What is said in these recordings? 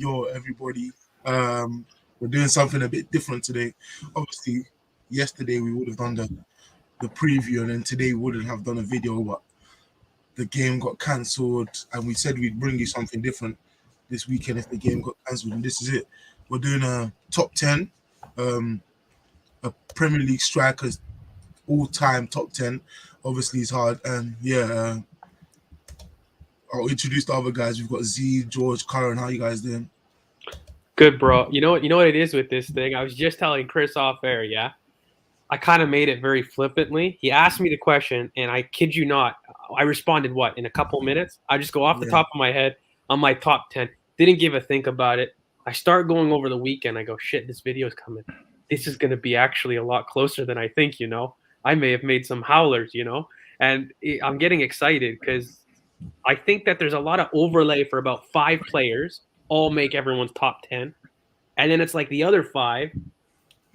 Yo, everybody. We're doing something a bit different today. Obviously, yesterday we would have done the preview, and then today we wouldn't have done a video, but the game got cancelled, and we said we'd bring you something different this weekend if the game got cancelled, and this is it. We're doing a top 10, a Premier League strikers all-time top 10. Obviously, it's hard, and I'll introduce the other guys. We've got Z, George, Karen. How you guys doing? Good, bro. You know what it is with this thing? I was just telling Chris off air, yeah? I kind of made it very flippantly. He asked me the question, and I kid you not, I responded, in a couple minutes? I just go off the top of my head on my top 10. Didn't give a think about it. I start going over the weekend. I go, shit, this video's coming. This is going to be actually a lot closer than I think, I may have made some howlers, And I'm getting excited because I think that there's a lot of overlay for about 5 players, all make everyone's top 10. And then it's like the other 5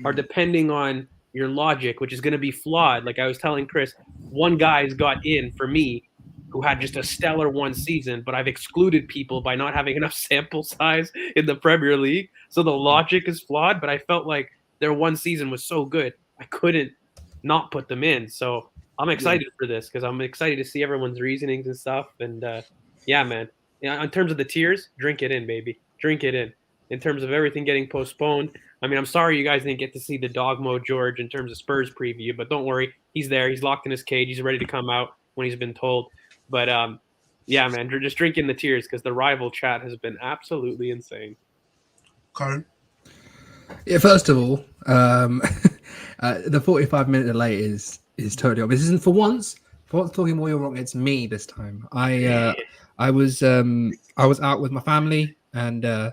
are depending on your logic, which is going to be flawed. Like I was telling Chris, one guy's got in for me who had just a stellar one season, but I've excluded people by not having enough sample size in the Premier League. So the logic is flawed, but I felt like their one season was so good, I couldn't not put them in. So I'm excited for this because I'm excited to see everyone's reasonings and stuff. And yeah, man. In terms of the tiers, drink it in, baby. Drink it in. In terms of everything getting postponed, I mean, I'm sorry you guys didn't get to see the dog mode George in terms of Spurs preview, but don't worry. He's there. He's locked in his cage. He's ready to come out when he's been told. But yeah, man, just drink in the tears because the rival chat has been absolutely insane. Karen? Yeah, first of all, the 45-minute delay is totally obvious. This isn't for once talking more, you're wrong. It's me this time. I was out with my family and I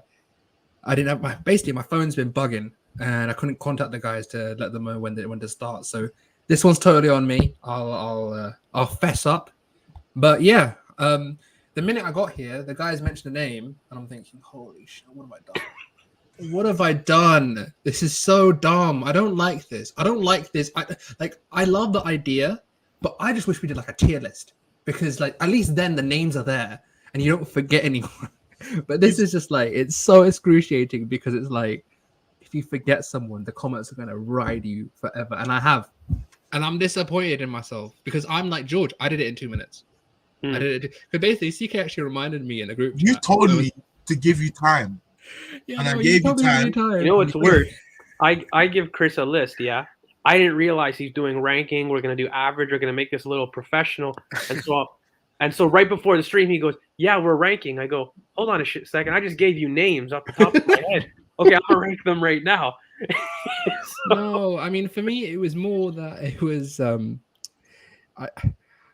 didn't have my phone's been bugging and I couldn't contact the guys to let them know when to start. So this one's totally on me. I'll fess up. But yeah, the minute I got here, the guys mentioned the name and I'm thinking, holy shit, what have I done? What have I done? This is so dumb. I don't like this. I love the idea, but I just wish we did like a tier list because like at least then the names are there and you don't forget anyone. But this is just like, it's so excruciating because it's like, if you forget someone, the comments are going to ride you forever. And I have. And I'm disappointed in myself because I'm like, George, I did it in 2 minutes. I did it. Because basically, CK actually reminded me in a group chat. You told me to give you time. Yeah, and I gave you time. You know what's weird? I give Chris a list, yeah? I didn't realize he's doing ranking. We're going to do average. We're going to make this a little professional. And so right before the stream, he goes, yeah, we're ranking. I go, hold on a second. I just gave you names off the top of my head. Okay, I'm going to rank them right now. No, I mean, for me, it was more that it was,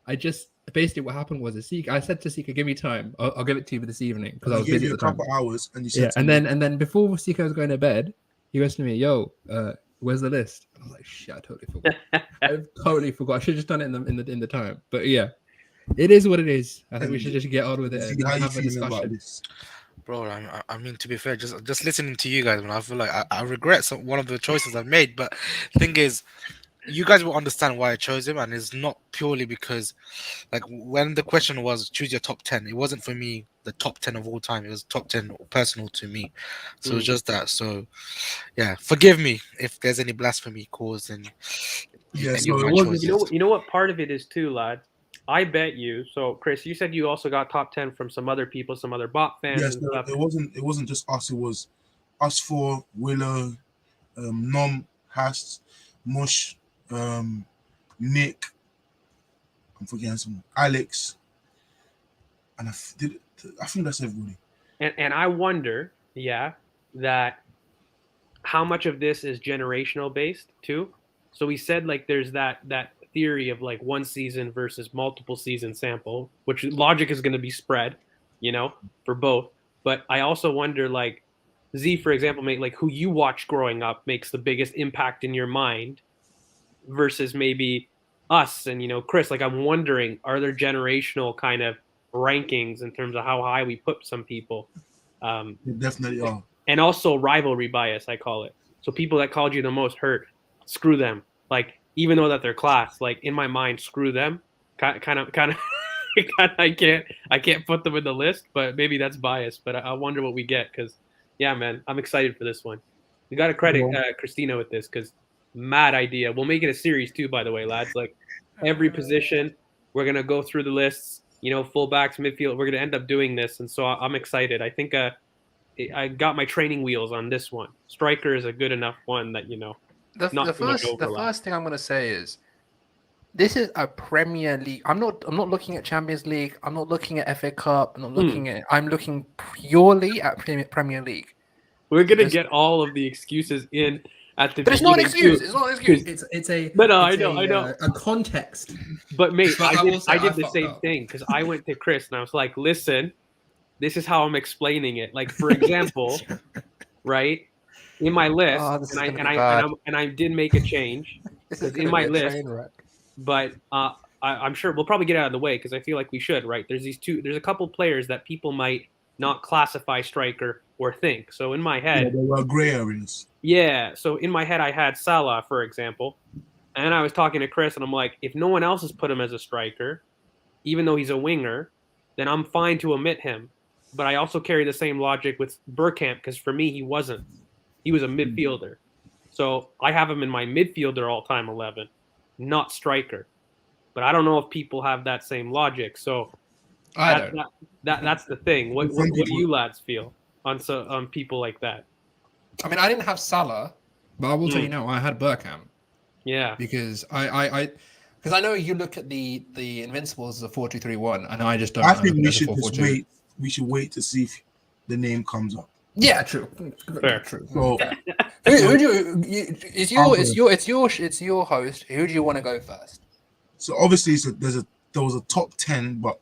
I just, basically what happened was, I said to Sika, give me time. I'll give it to you for this evening because I was busy at the time. A couple hours and you said and then before Sika was going to bed, he goes to me, yo, where's the list? I was like, shit, I totally forgot. I should have just done it in the time. But yeah. It is what it is. I think we should just get on with it and have a discussion. Bro, I mean, to be fair, just listening to you guys, man, I feel like I regret one of the choices I've made. But the thing is, you guys will understand why I chose him, and it's not purely because, like, when the question was choose your top 10, it wasn't for me the top 10 of all time. It was top 10 personal to me. So it's just that. So, yeah, forgive me if there's any blasphemy caused. And yeah, you know what part of it is too, lad. I bet you. So, Chris, you said you also got top 10 from some other people, some other bot fans. Yes, and stuff. It wasn't just us. It was us 4, Willow, Nom, Hast, Mush, Nick. I'm forgetting someone. Alex, and I think that's everybody. And I wonder, that how much of this is generational based too. So we said like there's that theory of like one season versus multiple season sample, which logic is going to be spread, for both. But I also wonder, like Z, for example, like who you watched growing up makes the biggest impact in your mind versus maybe us and, Chris. Like I'm wondering, are there generational kind of rankings in terms of how high we put some people? They definitely are. And also rivalry bias, I call it. So people that called you the most hurt, screw them. Like, even though that they're class, like in my mind, screw them. Kind of. I can't put them in the list, but maybe that's biased. But I wonder what we get because Yeah, man, I'm excited for this one. We got to credit Christina with this because mad idea. We'll make it a series too, by the way, lads. Like every position, we're gonna go through the lists. Fullbacks, midfield. We're gonna end up doing this, and so I'm excited. I think I got my training wheels on this one. Striker is a good enough one that not too much The overlap. first thing I'm going to say is this is a Premier League. I'm not looking at Champions League. I'm not looking at FA Cup. I'm looking purely at Premier League. We're gonna get all of the excuses in at the But beginning. it's not an excuse. too. It's not an excuse. It's a I know. A context. But mate, But I will say did the fucked same up. thing because I went to Chris and I was like, listen, this is how I'm explaining it. Like, for example, right? In my list, Oh, this is and gonna be bad. I did make a change This is because in gonna my be a list, train wreck. but I'm sure we'll probably get out of the way because I feel like we should, right? There's a couple players that people might not classify striker or think. So in my head, there were gray areas. yeah. So in my head, I had Salah, for example, and I was talking to Chris, and I'm like, if no one else has put him as a striker, even though he's a winger, then I'm fine to omit him. But I also carry the same logic with Bergkamp because for me, he wasn't. He was a midfielder. So I have him in my midfielder all-time 11, not striker. But I don't know if people have that same logic. So that's the thing. What do you lads feel on people like that? I mean, I didn't have Salah, but I will tell you now, I had Bergkamp. Yeah. Because I know you look at the Invincibles as a 4-2-3-1, and I just don't. I think we as a should just 4-4-2. wait. We should wait to see if the name comes up. Yeah, true. Fair. True. So Who do you? It's your host. Who do you want to go first? So obviously, there was a top 10, but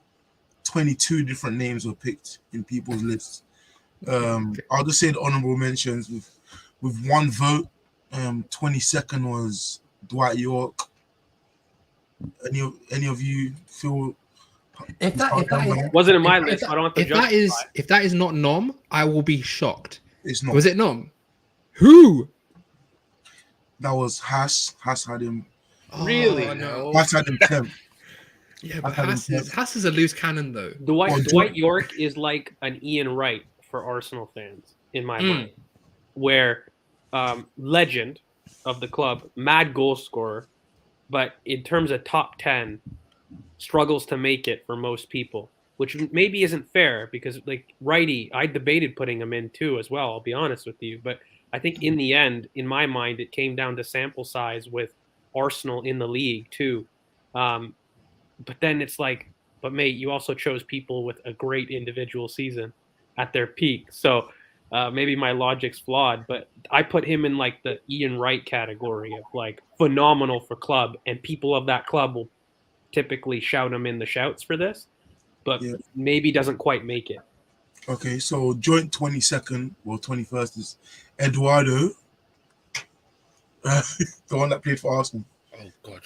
22 different names were picked in people's lists. I'll just say the honorable mentions with one vote. 22nd was Dwight York. Any of you feel? If that Wasn't in my list. I don't have to justify. if that is not Nom, I will be shocked. It's not. Was it Nom? Who? That was Haas. Haas had him. Really? Oh, no. Haas had him 10th. Yeah, but I had him Haas is a loose cannon though. Dwight York is like an Ian Wright for Arsenal fans in my mind, where legend of the club, mad goal scorer, but in terms of top 10, struggles to make it for most people, which maybe isn't fair because like Righty, I debated putting him in too as well. I'll be honest with you, but I think in the end, in my mind, it came down to sample size with Arsenal in the league too. But then it's like, but mate, you also chose people with a great individual season at their peak. So maybe my logic's flawed, but I put him in like the Ian Wright category of like phenomenal for club, and people of that club will typically shout him in the shouts for this, but maybe doesn't quite make it. Okay, so joint 22nd or 21st is Eduardo, the one that played for Arsenal. Oh God,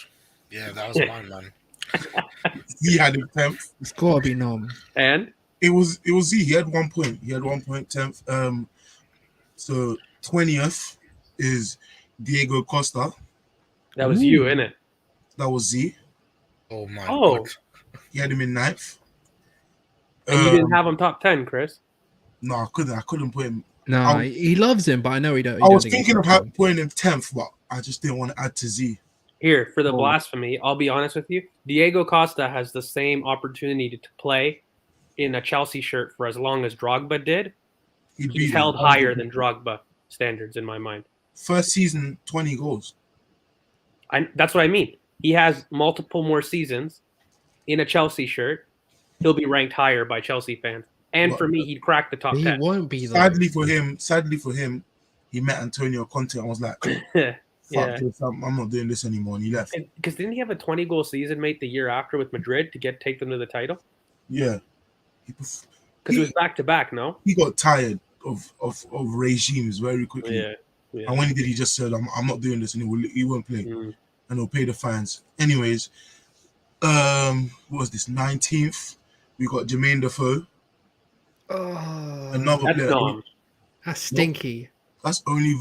yeah, that was mine, man. He had him 10th. It's gotta be Nom. And It was Z. He had 1 point. He had 1 point 10th. So 20th is Diego Costa. that was you, innit? That was Z. Oh my Oh. God. He had him in 9th. And you didn't have him top 10, Chris. No, I couldn't put him. No, he loves him, but I know he don't. I was thinking of putting him 10th, but I just didn't want to add to Z. Here, for the blasphemy, I'll be honest with you. Diego Costa has the same opportunity to play in a Chelsea shirt for as long as Drogba did. He's held higher than Drogba standards in my mind. First season, 20 goals. That's what I mean. He has multiple more seasons in a Chelsea shirt. He'll be ranked higher by Chelsea fans. And for me, he'd crack the top 10. He won't be though. Sadly for him, he met Antonio Conte and was like, fuck this, I'm not doing this anymore, and he left. Because didn't he have a 20-goal season, mate, the year after with Madrid to take them to the title? Yeah. Because it was back-to-back, no? He got tired of regimes very quickly. Yeah. And when he did, he just said, I'm not doing this anymore. He won't play. And he'll pay the fines. Anyways, what was this? 19th, we got Jermaine Defoe. Another That's player. dumb. That's stinky. That's only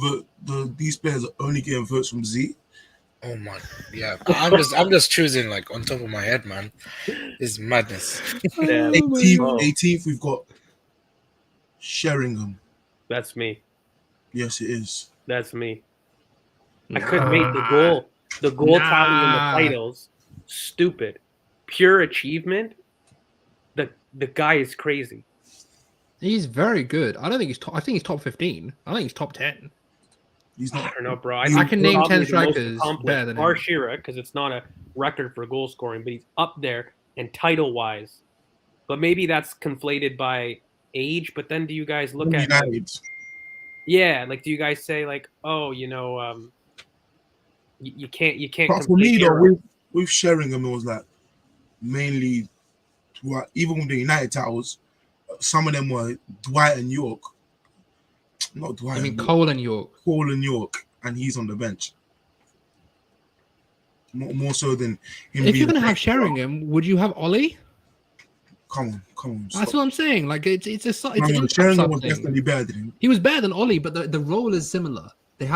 these players are only getting votes from Z. Oh my, yeah. I'm just choosing like on top of my head, man. It's madness. 18th, we've got Sheringham. That's me. Yes, it is. That's me. I couldn't make the goal tally in the titles. Stupid. Pure achievement. The guy is crazy. He's very good. I don't think he's top. I think he's top 15. I think he's top 10. He's I not. don't know, bro. I can name 10 probably the most strikers accomplished, better than bar him. Shearer, because it's not a record for goal scoring, but he's up there and title wise. But maybe that's conflated by age. But then do you guys look at United. yeah, like do you guys say like, oh, you can't But for conflate me though, Shearer. with Sheringham, it was like mainly even with the United titles, some of them were Dwight and York. Not Dwight. I mean, and York, Cole and York. Cole and York, and he's on the bench. More so than him. If you're being gonna the have best player. Sheringham, would you have Ollie? Come on. That's Stop. what I'm saying. Like it's an No, impact Sheringham sub was thing. definitely better than him. He was better than Ollie, but the role is similar. There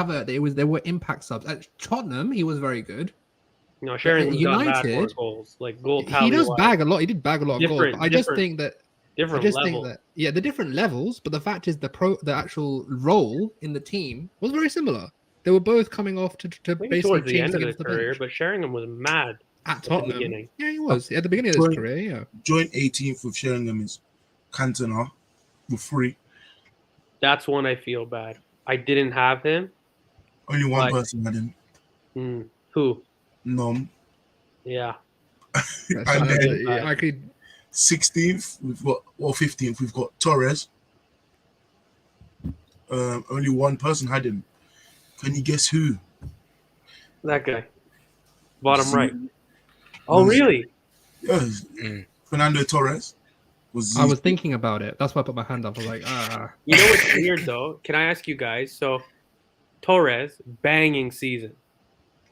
were impact subs at Tottenham. He was very good. No, Sheringham's got bad more United, goals. Like goal He tally. does bag a lot. He did bag a lot of goals. Different- But I just different- think that different level. the different levels. But the fact is, the actual role in the team was very similar. They were both coming off to Maybe basically towards the change end the of game his to the career, bench. but Sheringham was mad. At the Tottenham, beginning. yeah, he was at the beginning of his career. Yeah, Joint 18th with Sheringham is Cantona with 3. That's one I feel bad. I didn't have him. Only one Right. person had him. Who? Nom. Yeah. And then I could. 16th, we've got, or 15th, we've got Torres. Only one person had him. Can you guess who? That guy. Bottom right. Z- Oh, was- really? Yeah, Mm. Fernando Torres was. I was thinking about it. That's why I put my hand up. I was like, You know what's weird, though? Can I ask you guys? So, Torres, banging season.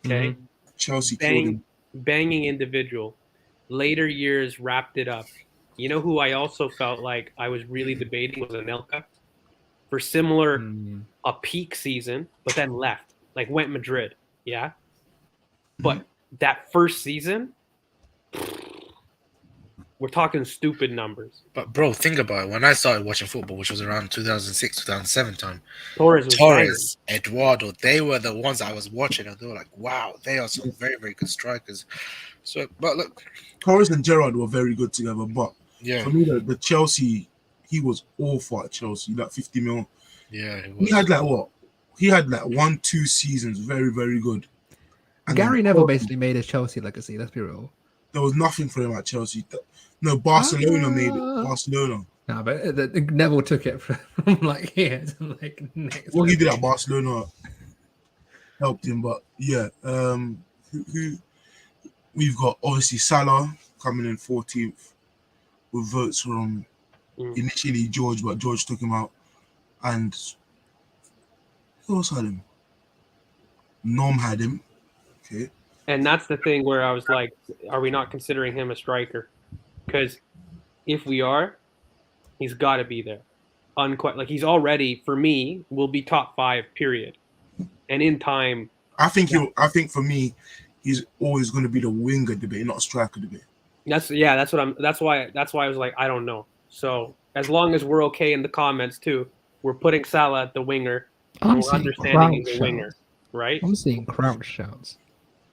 Okay? Chelsea killed him. Banging individual. Later years wrapped it up. You know who I also felt like I was really debating was Anelka for similar a peak season, but then left, like went Madrid. Yeah. But that first season, we're talking stupid numbers. But bro, think about it. When I started watching football, which was around 2006, 2007 time, Torres was Torres, Eduardo, they were the ones I was watching, and they were like, "Wow, they are some very, very good strikers." So, but look, Torres and Gerrard were very good together, but yeah, for me, the Chelsea, he was awful at Chelsea. Like 50 mil. yeah, it He was. had like what? He had like 1-2 seasons, very, very good. And Gary then Neville basically made his Chelsea legacy. Let's be real. there was nothing for him at Chelsea. No, Barcelona made it. Barcelona. No, but Neville took it from like here to like next. What he level. did at Barcelona helped him, but yeah. Who we've got obviously Salah coming in 14th with votes from initially George, but George took him out, and who else had him? Nom had him. Okay. And that's the thing where I was like, are we not considering him a striker? Because if we are, he's got to be there. Like he's already, for me, will be top 5, period. And in time, I think for me, he's always going to be the winger debate, not striker debate. that's why I was like, I don't know. So as long as we're okay in the comments too, we're putting Salah at the winger. I'm We're seeing understanding he's crouch a winger, shouts. right? I'm seeing crouch shouts.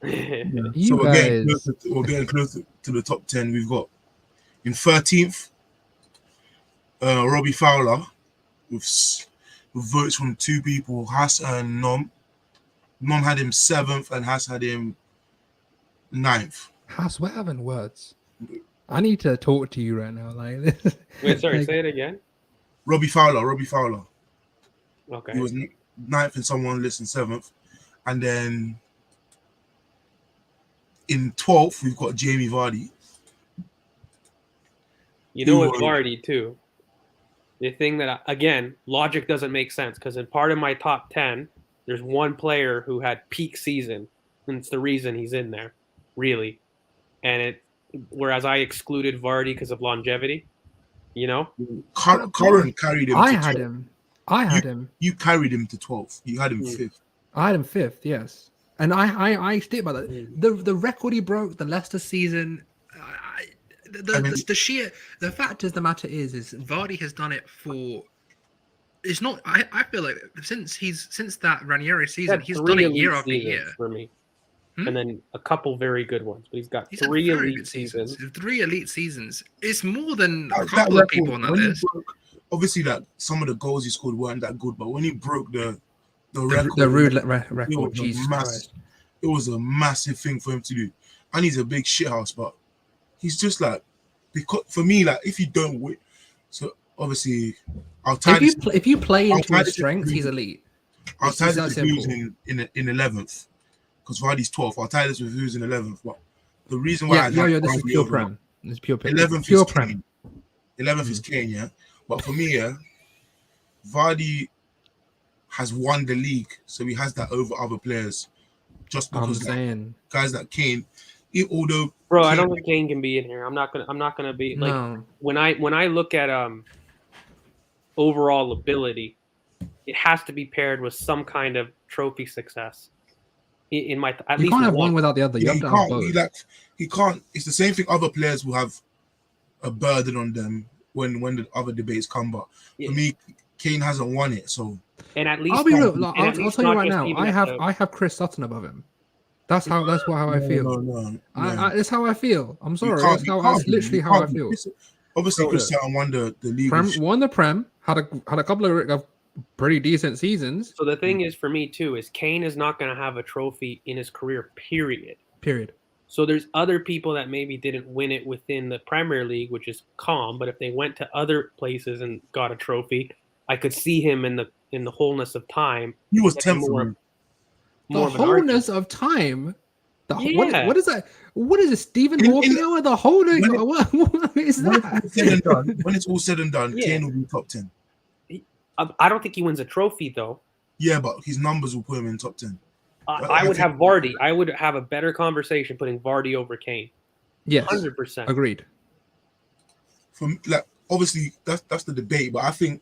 So You we're getting guys, closer to the top 10. We've got in 13th, Robbie Fowler with votes from 2 people, Haas and Nom. Nom had him 7th and Haas had him 9th. Haas, we're having words. I need to talk to you right now. Like this. Wait, sorry, like, say it again. Robbie Fowler. Okay. He was 9th in someone list and 7th. And then in 12th, we've got Jamie Vardy. You know Who what, are- Vardy too. The thing that again, logic doesn't make sense because in part of my top 10, there's one player who had peak season, and it's the reason he's in there, really. And whereas I excluded Vardy because of longevity, you know. Curran carried him. I to had 12th. him. I had him. You carried him to 12th. You had him Hmm. 5th. I had him 5th. Yes, and I stick by that. The record he broke, the Leicester season. The fact is, the matter is Vardy has done it for it's not. I feel like since that Ranieri season, He's he's had done three it year elite after seasons year. for me, Hmm? and then a couple very good ones. But he's got He's had three very elite good seasons. seasons. 3 elite seasons. It's more than a That couple of people record, on that when he list. broke, obviously that some of the goals he scored weren't that good, but when he broke the The record, rude it record. was a Jesus massive, Christ. it was a massive thing for him to do. And he's a big shithouse, but he's just like, because for me, like if you don't win, so obviously I'll tie this. If you play I'll into tie his this strengths, with he's who- elite. I'll It's tie that this with who's simple. in 11th, because Vardy's 12th. I'll tie this with who's in 11th. But the reason why Yeah, I'd have this is Vardy pure over prem. This is pure 11th pure is prem. Kane. 11th is Kane, yeah. But for me, yeah, Vardy has won the league, so he has that over other players. Just I'm because like, saying guys like Kane, although Bro, I Kane, don't think Kane can be in here. I'm not gonna be like no. when I look at overall ability, it has to be paired with some kind of trophy success. In my at You least can't have one one. without the other. You yeah, have he to have can't. both. He can't. It's the same thing. Other players will have a burden on them when the other debates come. But Yeah. for me, Kane hasn't won it, so And at least I'll be real. and Like, at I'll least tell you not right just now. even I have Chris Sutton above him. That's how I feel. no. That's how I feel. I'm You sorry. can't. That's literally how I feel. Obviously, Bro, Chris Sutton won the league. Won the Prem. Had a couple of pretty decent seasons. So the thing is for me too is Kane is not going to have a trophy in his career, period. Period. So there's other people that maybe didn't win it within the Premier League, which is calm. But if they went to other places and got a trophy, I could see him in the wholeness of time. He was getting 10th for me. The of an argument. wholeness of time. Yeah. What is that? What is it? Stephen Hawking hour? The wholeness. What is When that? it's all said and done, Yeah. Kane will be top 10. I don't think he wins a trophy though. Yeah, but his numbers will put him in top 10. I would have Vardy. I would have a better conversation putting Vardy over Kane. Yes, 100%. agreed. From like obviously that's the debate, but I think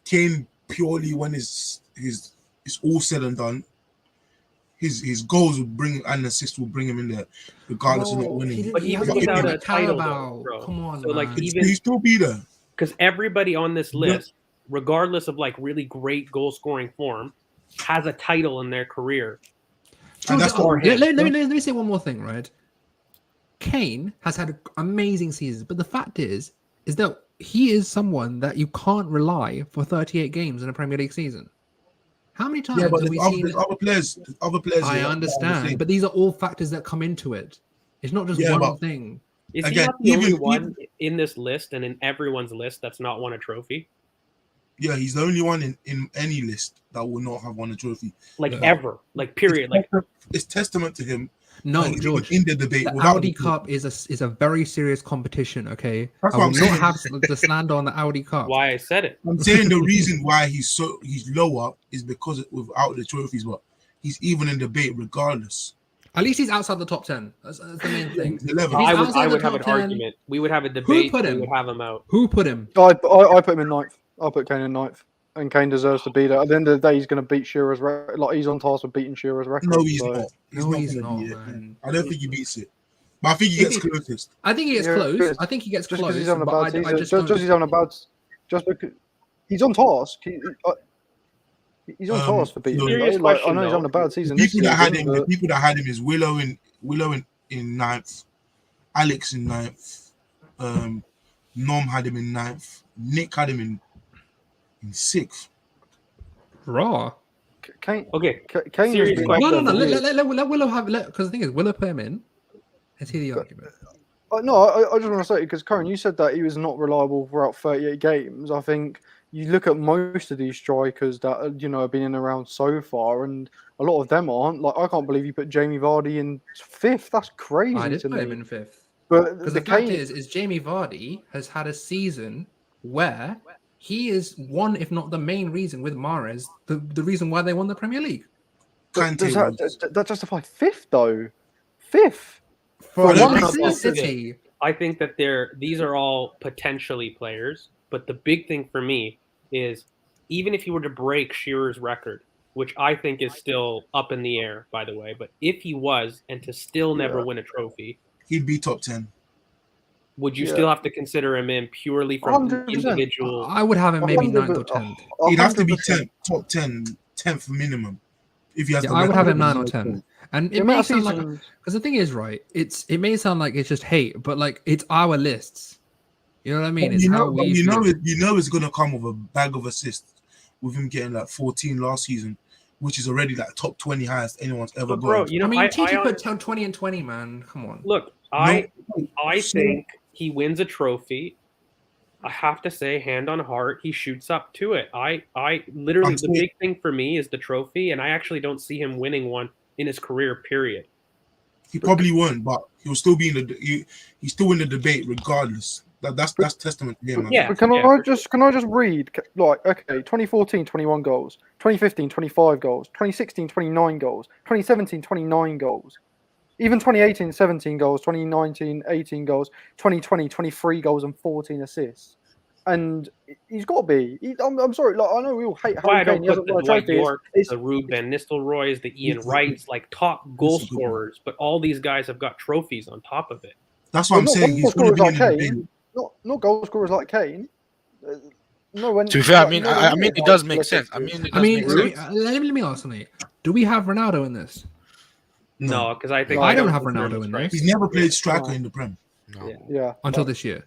Kane purely when it's all said and done, his goals will bring and assists will bring him in there, regardless of not winning. But even hasn't without won a title, Carabao. though, bro. Come on, So, like, man. even He'll still be there. because everybody on this list, regardless of like really great goal scoring form, has a title in their career. And that's let me say one more thing, right? Kane has had amazing seasons, but the fact is that he is someone that you can't rely for 38 games in a Premier League season. How many times Yeah, but have we seen? there's other players. I understand, but these are all factors that come into it. It's not just one thing. Is he Again, not the only even- one in this list and in everyone's list that's not won a trophy? Yeah, he's the only one in any list that will not have won a trophy. Like ever, like period. Like It's testament to him. No, He's George. in the debate. The without Audi the Cup is a very serious competition. Okay, That's I what will I'm not saying. have the slander on the Audi Cup. why I said it. I'm saying the reason why he's lower is because without the trophies, but he's even in debate regardless. At least he's outside the top 10. That's the main thing. He's 11th. If he's I outside would the have an top 10, argument. We would have a debate. put We him? would have him out. Who put him? I put him in ninth. I'll put Kane in ninth. And Kane deserves to be there. At the end of the day, he's going to beat Shearer's record. Like, he's on task with beating Shearer's record. No, he's so- not. No, he's gonna not, beat it. man. I don't think he beats it. But I think he If gets he- closest. I think he gets Yeah, close. just- I think he gets Just close. because he's having a but bad I season. just Just don't- he's having a bad. Just because he's on task. He's on task for beating. no, him, serious though. Like, I question, know he's though. having a bad The season. This people that had season, him, the but people that had him is Willow in ninth, Alex in ninth, Nom had him in ninth, Nick had him in sixth. Raw. Kane. Okay. Kane has Serious been question. up No. there for years. Let Willow have because the thing is Willow put him in. Let's hear the argument. No, I just want to say because Karen, you said that he was not reliable throughout 38 games. I think you look at most of these strikers that have been in around so far, and a lot of them aren't. Like I can't believe you put Jamie Vardy in fifth. That's crazy I did to put him me. in fifth. But Because the the fact Kane, is Jamie Vardy has had a season where he is one, if not the main reason with Mahrez, the reason why they won the Premier League. does Kante was- that justify fifth though? Fifth. For I don't one think so. City. I think that these are all potentially players, but the big thing for me is even if he were to break Shearer's record, which I think is still up in the air, by the way, but if he was and to still never Yeah. win a trophy, he'd be top 10. would you Yeah. still have to consider him in purely from 100%. individual? I would have him maybe 100 9th or 10th. He'd have to be 100%. top 10, 10th minimum. If he has Yeah, the I would have him record. 9 or 10. And The it amount may of sound like, seasons. because the thing is, right, it may sound like it's just hate, but like it's our lists. You know what I mean? But It's you how know, we feel. you know it's gonna come with a bag of assists with him getting like 14 last season, which is already like top 20 highest anyone's ever But bro, gone. you know, I mean, I TT put honest- 20 and 20, man. Come on. look, I think he wins a trophy. I have to say, hand on heart, he shoots up to it. I literally, the big thing for me is the trophy, and I actually don't see him winning one in his career. Period. He probably won't, but he'll still be in the he's still in the debate regardless. That's testament to him. Yeah. But can I just read, like, okay, 2014, 21 goals, 2015, 25 goals, 2016, 29 goals, 2017, 29 goals, even 2018, 17 goals, 2019, 18 goals, 2020, 23 goals and 14 assists. And he's got to be. I'm sorry, like, I know we all hate Why I Harry Kane. don't He put hasn't the won a Dwight trophy. York, It's, the Ruud Van Nistelrooys, the Ian It's- Wrights, like top goal it's a good one. scorers, but all these guys have got trophies on top of it. That's what I'm not saying. goal He's going to scorers be like in the Kane. debate. not goal scorers like Kane. No, when To be fair, I like, mean, nowhere I mean, near it does how make prolific sense. I he is. mean, it I does mean, make Ruud? sense. let me ask something. Do we have Ronaldo in this? No, because I think No, I don't don't have consider him Ronaldo a in striker. this. He's never played striker No. in the Prem. No. Yeah. Yeah, Until no, this year.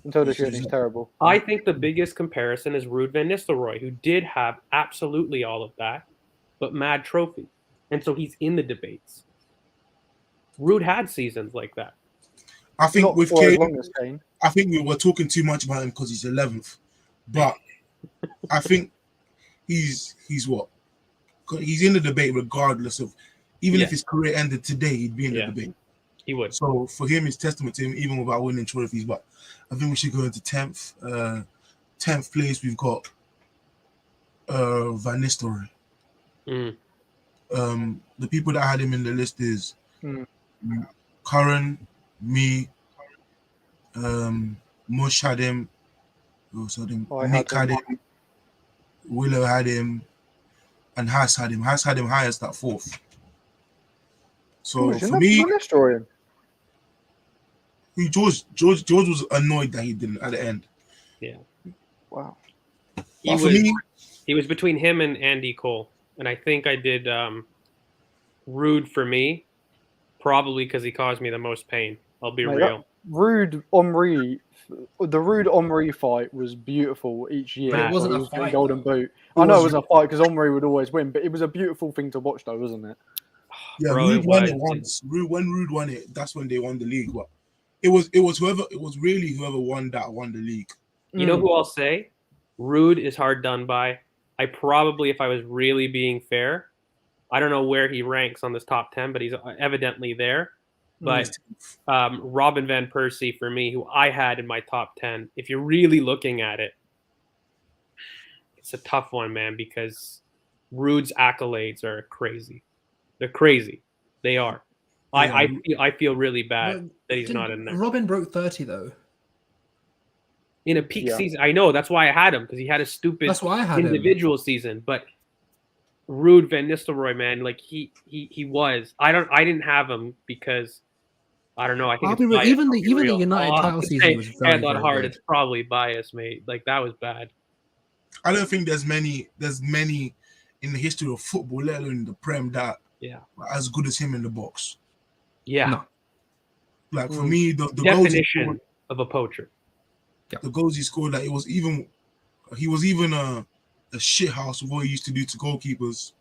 until this year, and he's terrible. I think the biggest comparison is Ruud Van Nistelrooy, who did have absolutely all of that, but mad trophy. And so he's in the debates. Ruud had seasons like that. I think Not with for as Kane, long as Kane. I think we were talking too much about him because he's 11th, but I think he's what? He's in the debate regardless of, even Yeah. if his career ended today, he'd be in the Yeah. debate. He would. So for him, it's testament to him, even without winning trophies. But I think we should go into 10th. 10th place, we've got Van Nistelrooy. Mm. The people that had him in the list is Mm. Curran, me, Mush had him, I Nick had had him, Willow had him, and Haas had him. Haas had him highest at 4th. So for me, destroy him. George was annoyed that he didn't at the end. Wow. He But for was, me, he was between him and Andy Cole. And I think I did Rude for me, probably because he caused me the most pain. I'll be Mate, real. Rude Omri, the Rude Omri fight was beautiful each year. But it wasn't He a was getting fight, Golden though. Boot. I know it was a fight because Omri would always win, but it was a beautiful thing to watch, though, wasn't it? yeah, Bro, Rude it won was. it once. When Rude won it, that's when they won the league. But it was really whoever won that won the league. You know who I'll say? Rude is hard done by. I probably, if I was really being fair, I don't know where he ranks on this top 10, but he's evidently there. But Robin Van Persie, for me, who I had in my top 10, if you're really looking at it, it's a tough one, man, because Rude's accolades are crazy. They're crazy. They are. Yeah. I feel really bad But that he's didn't- not in there. Robin broke 30 though. In a peak Yeah. season, I know. That's why I had him, because he had a stupid That's why I had him. individual season. But Ruud Van Nistelrooy, man, like he was. I didn't have him because I don't know. I think I'll it's be real. biased. Even I'll the be real. United I'll title say, season was very, hand on very heart. good. It's probably biased, mate. Like that was bad. I don't think there's many in the history of football, let alone in the Prem, that Yeah. are as good as him in the box. Yeah. No. Like for me, the goals he Definition scored, of a poacher. the goals he scored, like he was even a shit house with what he used to do to goalkeepers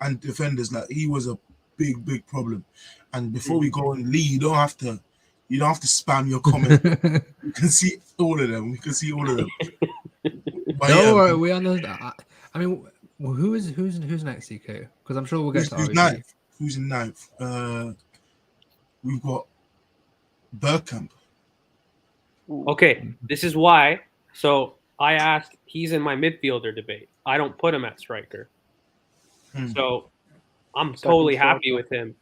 and defenders. Like he was a big problem. And before we go on, Lee, you don't have to spam your comment. You can see all of them. We can see all of them. But Don't yeah, worry, we understand. I mean, well, who's next, EK? Because I'm sure we'll get who's to RB. ninth? Who's in ninth? We've got Bergkamp. Okay, this is why. So I asked. He's in my midfielder debate. I don't put him at striker. So I'm totally happy with him.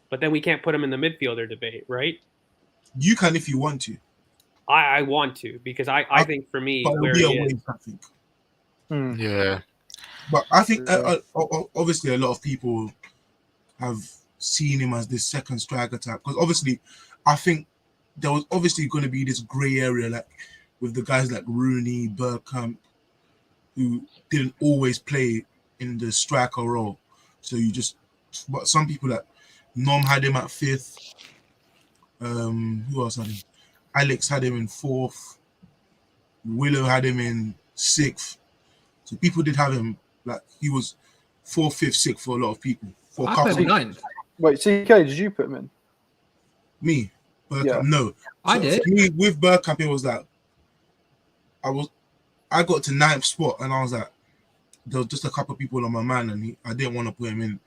But then we can't put him in the midfielder debate, right? You can if you want to. I want to because I think for me But it'll where be he a is, waste, I think. Yeah. But I think obviously a lot of people have seen him as this second striker type because obviously I think there was obviously going to be this grey area, like with the guys like Rooney, Bergkamp, who didn't always play in the striker role. So but some people like Nom had him at 5th. Who else had him? Alex had him in 4th. Willow had him in 6th. So people did have him, like he was 4th, 5th, 6th for a lot of people. For a I couple put him 9th. Wait, CK, did you put him in? Me, Bergkamp, Yeah. no. I did. For me, with Bergkamp, it was like I got to 9th spot, and I was like, there was just a couple of people on my man, and I didn't want to put him in.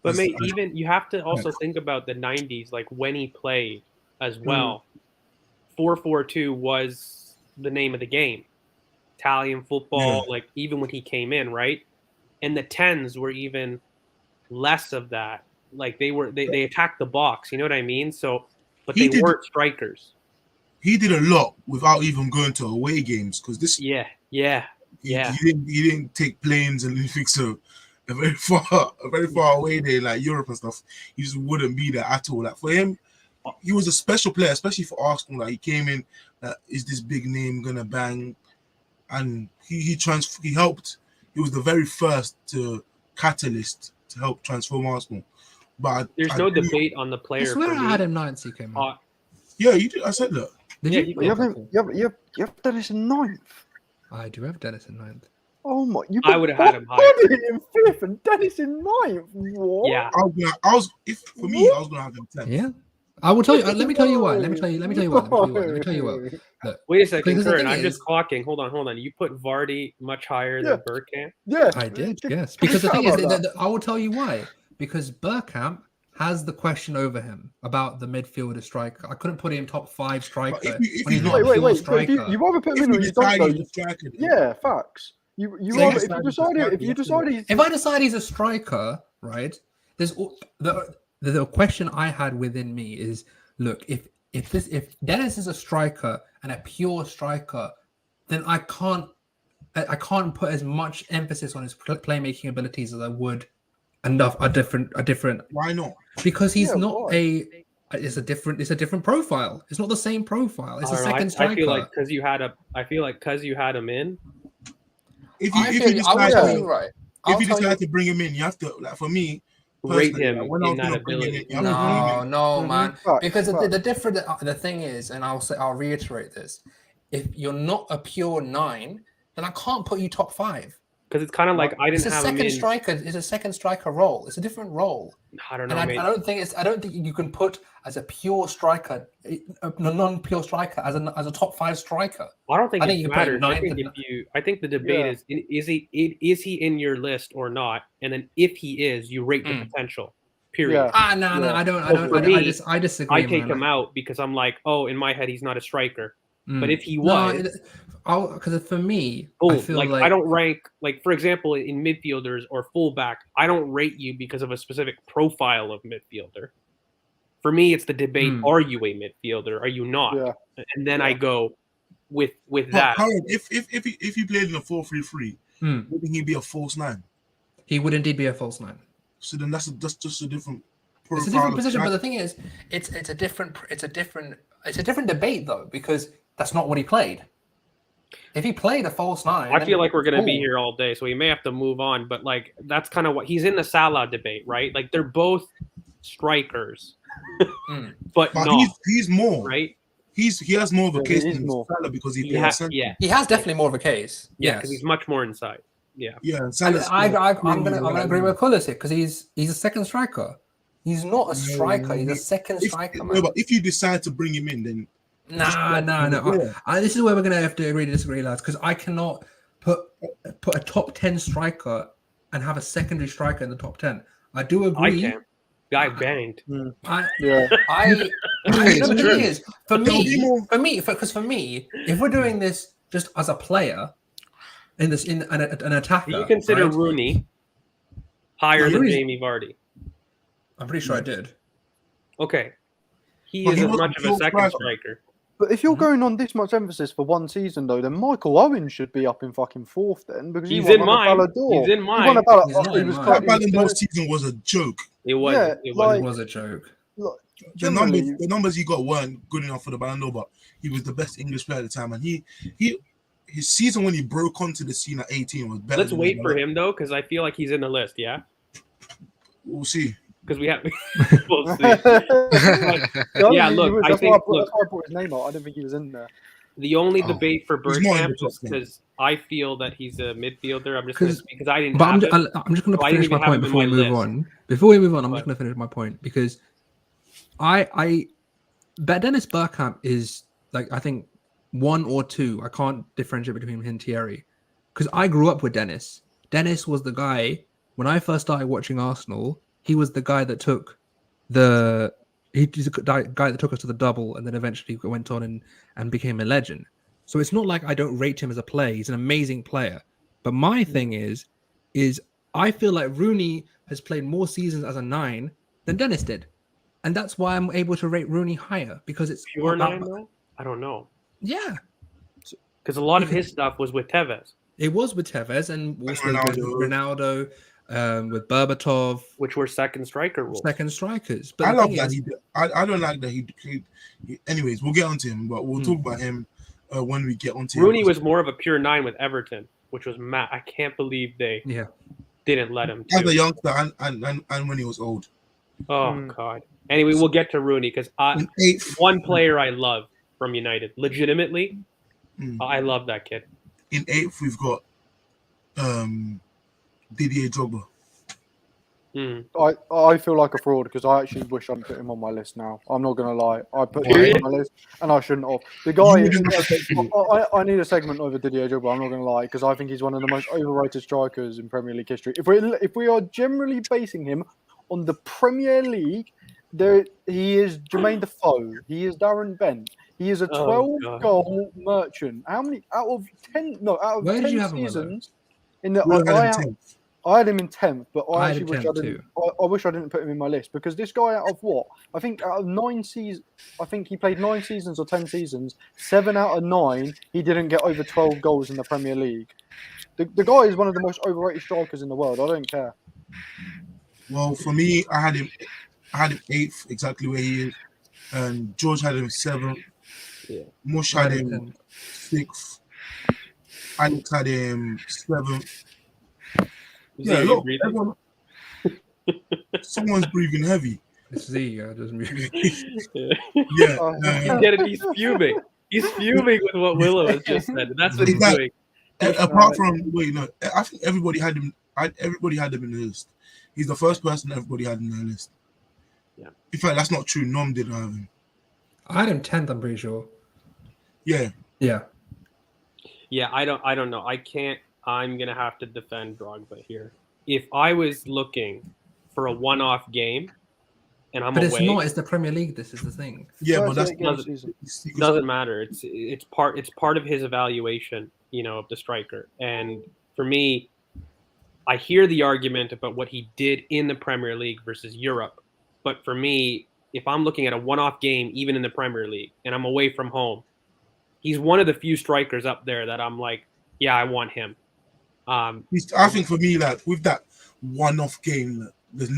But mate, even you have to also think about the 90s, like when he played as well. 4-4-2 was the name of the game. Italian football, like even when he came in, right? And the 10s were even less of that. Like they attacked the box, you know what I mean? So, but they weren't strikers. He did a lot without even going to away games, because this. Yeah. He didn't take planes and anything, so a very far away there, like Europe and stuff. He just wouldn't be there at all. Like for him, he was a special player, especially for Arsenal. Like he came in, is this big name gonna bang? And he helped. He was the very first catalyst to help transform Arsenal. But there's no debate on the player. I swear I had him 9th. He came out. Yeah, you did. I said that. Did you? You have Dennis in 9th. I do have Dennis in 9th. Oh my! I would have had him higher. In 5th and Dennis in 9th. What? Yeah. I was gonna have him 10th. Yeah. I will tell you. Let me tell you why. Let me tell you what. Look, wait a second, because the Kurt. thing I'm is- just clocking. Hold on. You put Vardy much higher than Bergkamp. Yeah, I did. Can- Yes. can we Because the chat thing is, about that? I will tell you why. Because Bergkamp has the question over him about the midfielder striker. I couldn't put him top 5 striker if when he's you- not a pure Wait. striker. You either put him If in or you you don't. decide Though. he's a striker, Yeah, facts. You So either, if you decide If I decide he's a striker, right? There's the question I had within me is, look, if Dennis is a striker and a pure striker, then I can't put as much emphasis on his playmaking abilities as I would a different. Why not? Because he's not why? It's a different profile. It's not the same profile. It's a second striker. I feel like because you had him in. If I you will decide tell to, you right. if you decide to bring him in, you have to, like for me, Rate personally, him like, when I in was that gonna bring him ability. in, you have to bring him in. No, man. Facts, Because facts. the thing is, and I'll reiterate this: if you're not a pure 9, then I can't put you top 5. Because it's kind of like I It's didn't a have him second in. striker. It's a second striker role. It's a different role. I don't And know, mate. I don't think you can put as a pure striker, a non-pure striker, as a top 5 striker. I don't think I think it you put him matters. ninth I think the debate is he in your list or not, and then if he is, you rate the potential. Period. Yeah. No, Yeah. I don't. So for me, I disagree. I take man. him out because I'm like, oh, in my head he's not a striker. Mm. But if he was, because for me, boom, I feel like I don't rank, like for example, in midfielders or fullback, I don't rate you because of a specific profile of midfielder. For me, it's the debate: are you a midfielder? Are you not? Yeah. And then I go with But that. Karen, if he played in a 4-3-3, wouldn't he be a false 9? he would indeed be a false 9. So then that's just a different profile. It's a different of position, but striker. the thing is, it's a different debate though, because that's not what he played. If he played a false 9, I feel like we're gonna be cool. here all day, so we may have to move on. But like that's kind of what he's in the Salah debate, right? Like they're both strikers, but But not he's more. right. He has more of a Yeah, case he is than more. Salah because he He plays has, centre. yeah, He has definitely more of a case. yeah, Yes. because he's much more inside. Yeah, Yeah, and And Salah's I'm gonna agree with Pulisic because he's a second striker. He's not a striker. He's a second striker, man. No, but if you decide to bring him in, then No. Yeah. This is where we're gonna have to agree to disagree, lads, because I cannot put a top 10 striker and have a secondary striker in the top 10. I do I agree. can. Guy banged. Yeah. The thing is, for There'll be more. for me, if we're doing this just as a player in an attacker, Do you consider right? Rooney higher No, than Rooney's- Jamie Vardy? I'm pretty sure I did. Okay, he But is he as wasn't much of a full second striker. striker. But if you're going on this much emphasis for one season, though, then Michael Owen should be up in fucking 4th then because He's he in won mine. a Ballon d'Or. He's in He won mine. a Ballon He's not he in was mine. close- that he was Ballon d'Or close- season was a joke. It was. Yeah, It was. like- It was a joke. generally, the numbers he got weren't good enough for the Ballon d'Or, but he was the best English player at the time, and his season when he broke onto the scene at 18 was better. Let's wait for him though, because I feel like he's in the list. Yeah, We'll see. because we have. We'll see. yeah, look, that's I think why I brought his name out. I didn't think he was in there. the only Oh, debate for he's not in Bergkamp the top is 10. because I feel that he's a midfielder. I'm just going to speak because I didn't. But have him. I'm just going to So I didn't finish my even have point him in before we my move list. on. Before we move on, I'm But- just going to finish my point because Dennis Bergkamp is like, I think, one or two. I can't differentiate between him and Thierry because I grew up with Dennis. Dennis was the guy when I first started watching Arsenal. He was the guy that took he's the guy that took us to the double and then eventually went on and became a legend. So it's not like I don't rate him as a player. He's an amazing player. But my thing is I feel like Rooney has played more seasons as a 9 than Dennis did. And that's why I'm able to rate Rooney higher because it's Pure 9 though? I don't know. Yeah. Because a lot of his stuff was with Tevez, It was with Tevez and also with Ronaldo. Ronaldo, with Berbatov, which were second striker roles. second strikers. But I the love thing that is, he. I don't like that he played. Anyways, we'll get onto him, but we'll talk about him when we get onto Rooney him. was more of a pure 9 with Everton, which was mad. I can't believe they didn't let him. as too. a youngster and when he was old. Oh God. Anyway, we'll get to Rooney because In eighth, one player I love from United, legitimately, Mm. I love that kid. in eighth we've got Didier Drogba. Mm. I feel like a fraud because I actually wish I'd put him on my list now. I'm not gonna lie. I put him on my list and I shouldn't have. The guy, I need a segment over Didier Drogba. I'm not gonna lie because I think he's one of the most overrated strikers in Premier League history. If we are generally basing him on the Premier League, he is Jermaine Defoe. He is Darren Bent. He is a 12-goal merchant. How many out of 10? No, out of Where 10 did you have him, seasons. In the We had him 10th. I had him in 10th, but I I had actually him wish I 10th didn't. too. I wish I didn't put him in my list because this guy, out of what? I think out of 9 seasons, I think he played 9 seasons or 10 seasons. 7 out of 9, he didn't get over 12 goals in the Premier League. The guy is one of the most overrated strikers in the world. I don't care. Well, for me, I had him 8th, exactly where he is, and George had him 7th. Yeah. Mush I had had him him 6th. Alex had him 7th. Yeah, look, everyone, someone's breathing heavy. It's Z. Doesn't Yeah, He's fuming. He's fuming with what Willow has just said. That's what he's doing. apart from I think everybody had him. Everybody had him in the list. He's the first person everybody had in their list. Yeah. In fact, that's not true. Nom didn't have him. I had him 10th, I'm pretty sure. Yeah. Yeah. Yeah, I don't know. I can't. I'm gonna have to defend Drogba here. If I was looking for a one-off game, and I'm But away, it's not. It's the Premier League. This is the thing. Yeah, but that's 38 game season. doesn't matter. It's part of his evaluation, of the striker. And for me, I hear the argument about what he did in the Premier League versus Europe. But for me, if I'm looking at a one-off game, even in the Premier League, and I'm away from home, he's one of the few strikers up there that I'm like, yeah, I want him. I think for me, like with that one-off game, there's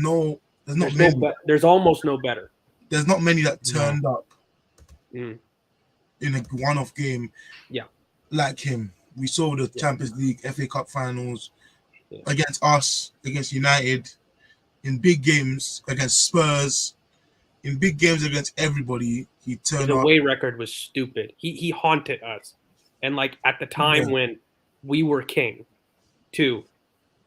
almost no better. There's not many that turned up Mm. in a one-off game. Yeah. Like him. We saw the Champions League, FA Cup finals against us, against United, in big games against Spurs, in big games against everybody. He turned His up. away record was stupid. He haunted us, and like at the time when we were king, too.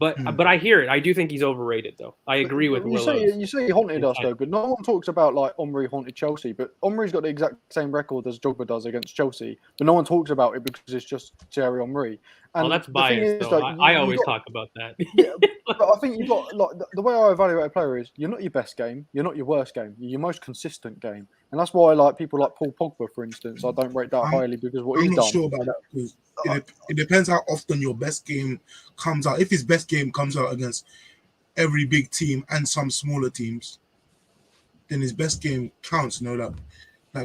But I hear it. I do think he's overrated, though. I agree with Willow. You say he haunted us, though, but no one talks about like Omri haunted Chelsea. But Omri's got the exact same record as Drogba does against Chelsea, but no one talks about it because it's just Thierry Henry. And that's the thing biased, is, though. like, I always talk about that. Yeah, but I think you've got like the way I evaluate a player is you're not your best game, you're not your worst game, you're your most consistent game, and that's why like people like Paul Pogba, for instance, I don't rate that highly because what I'm he's not done. sure about that because it depends how often your best game comes out. If his best game comes out against every big team and some smaller teams, then his best game counts. Like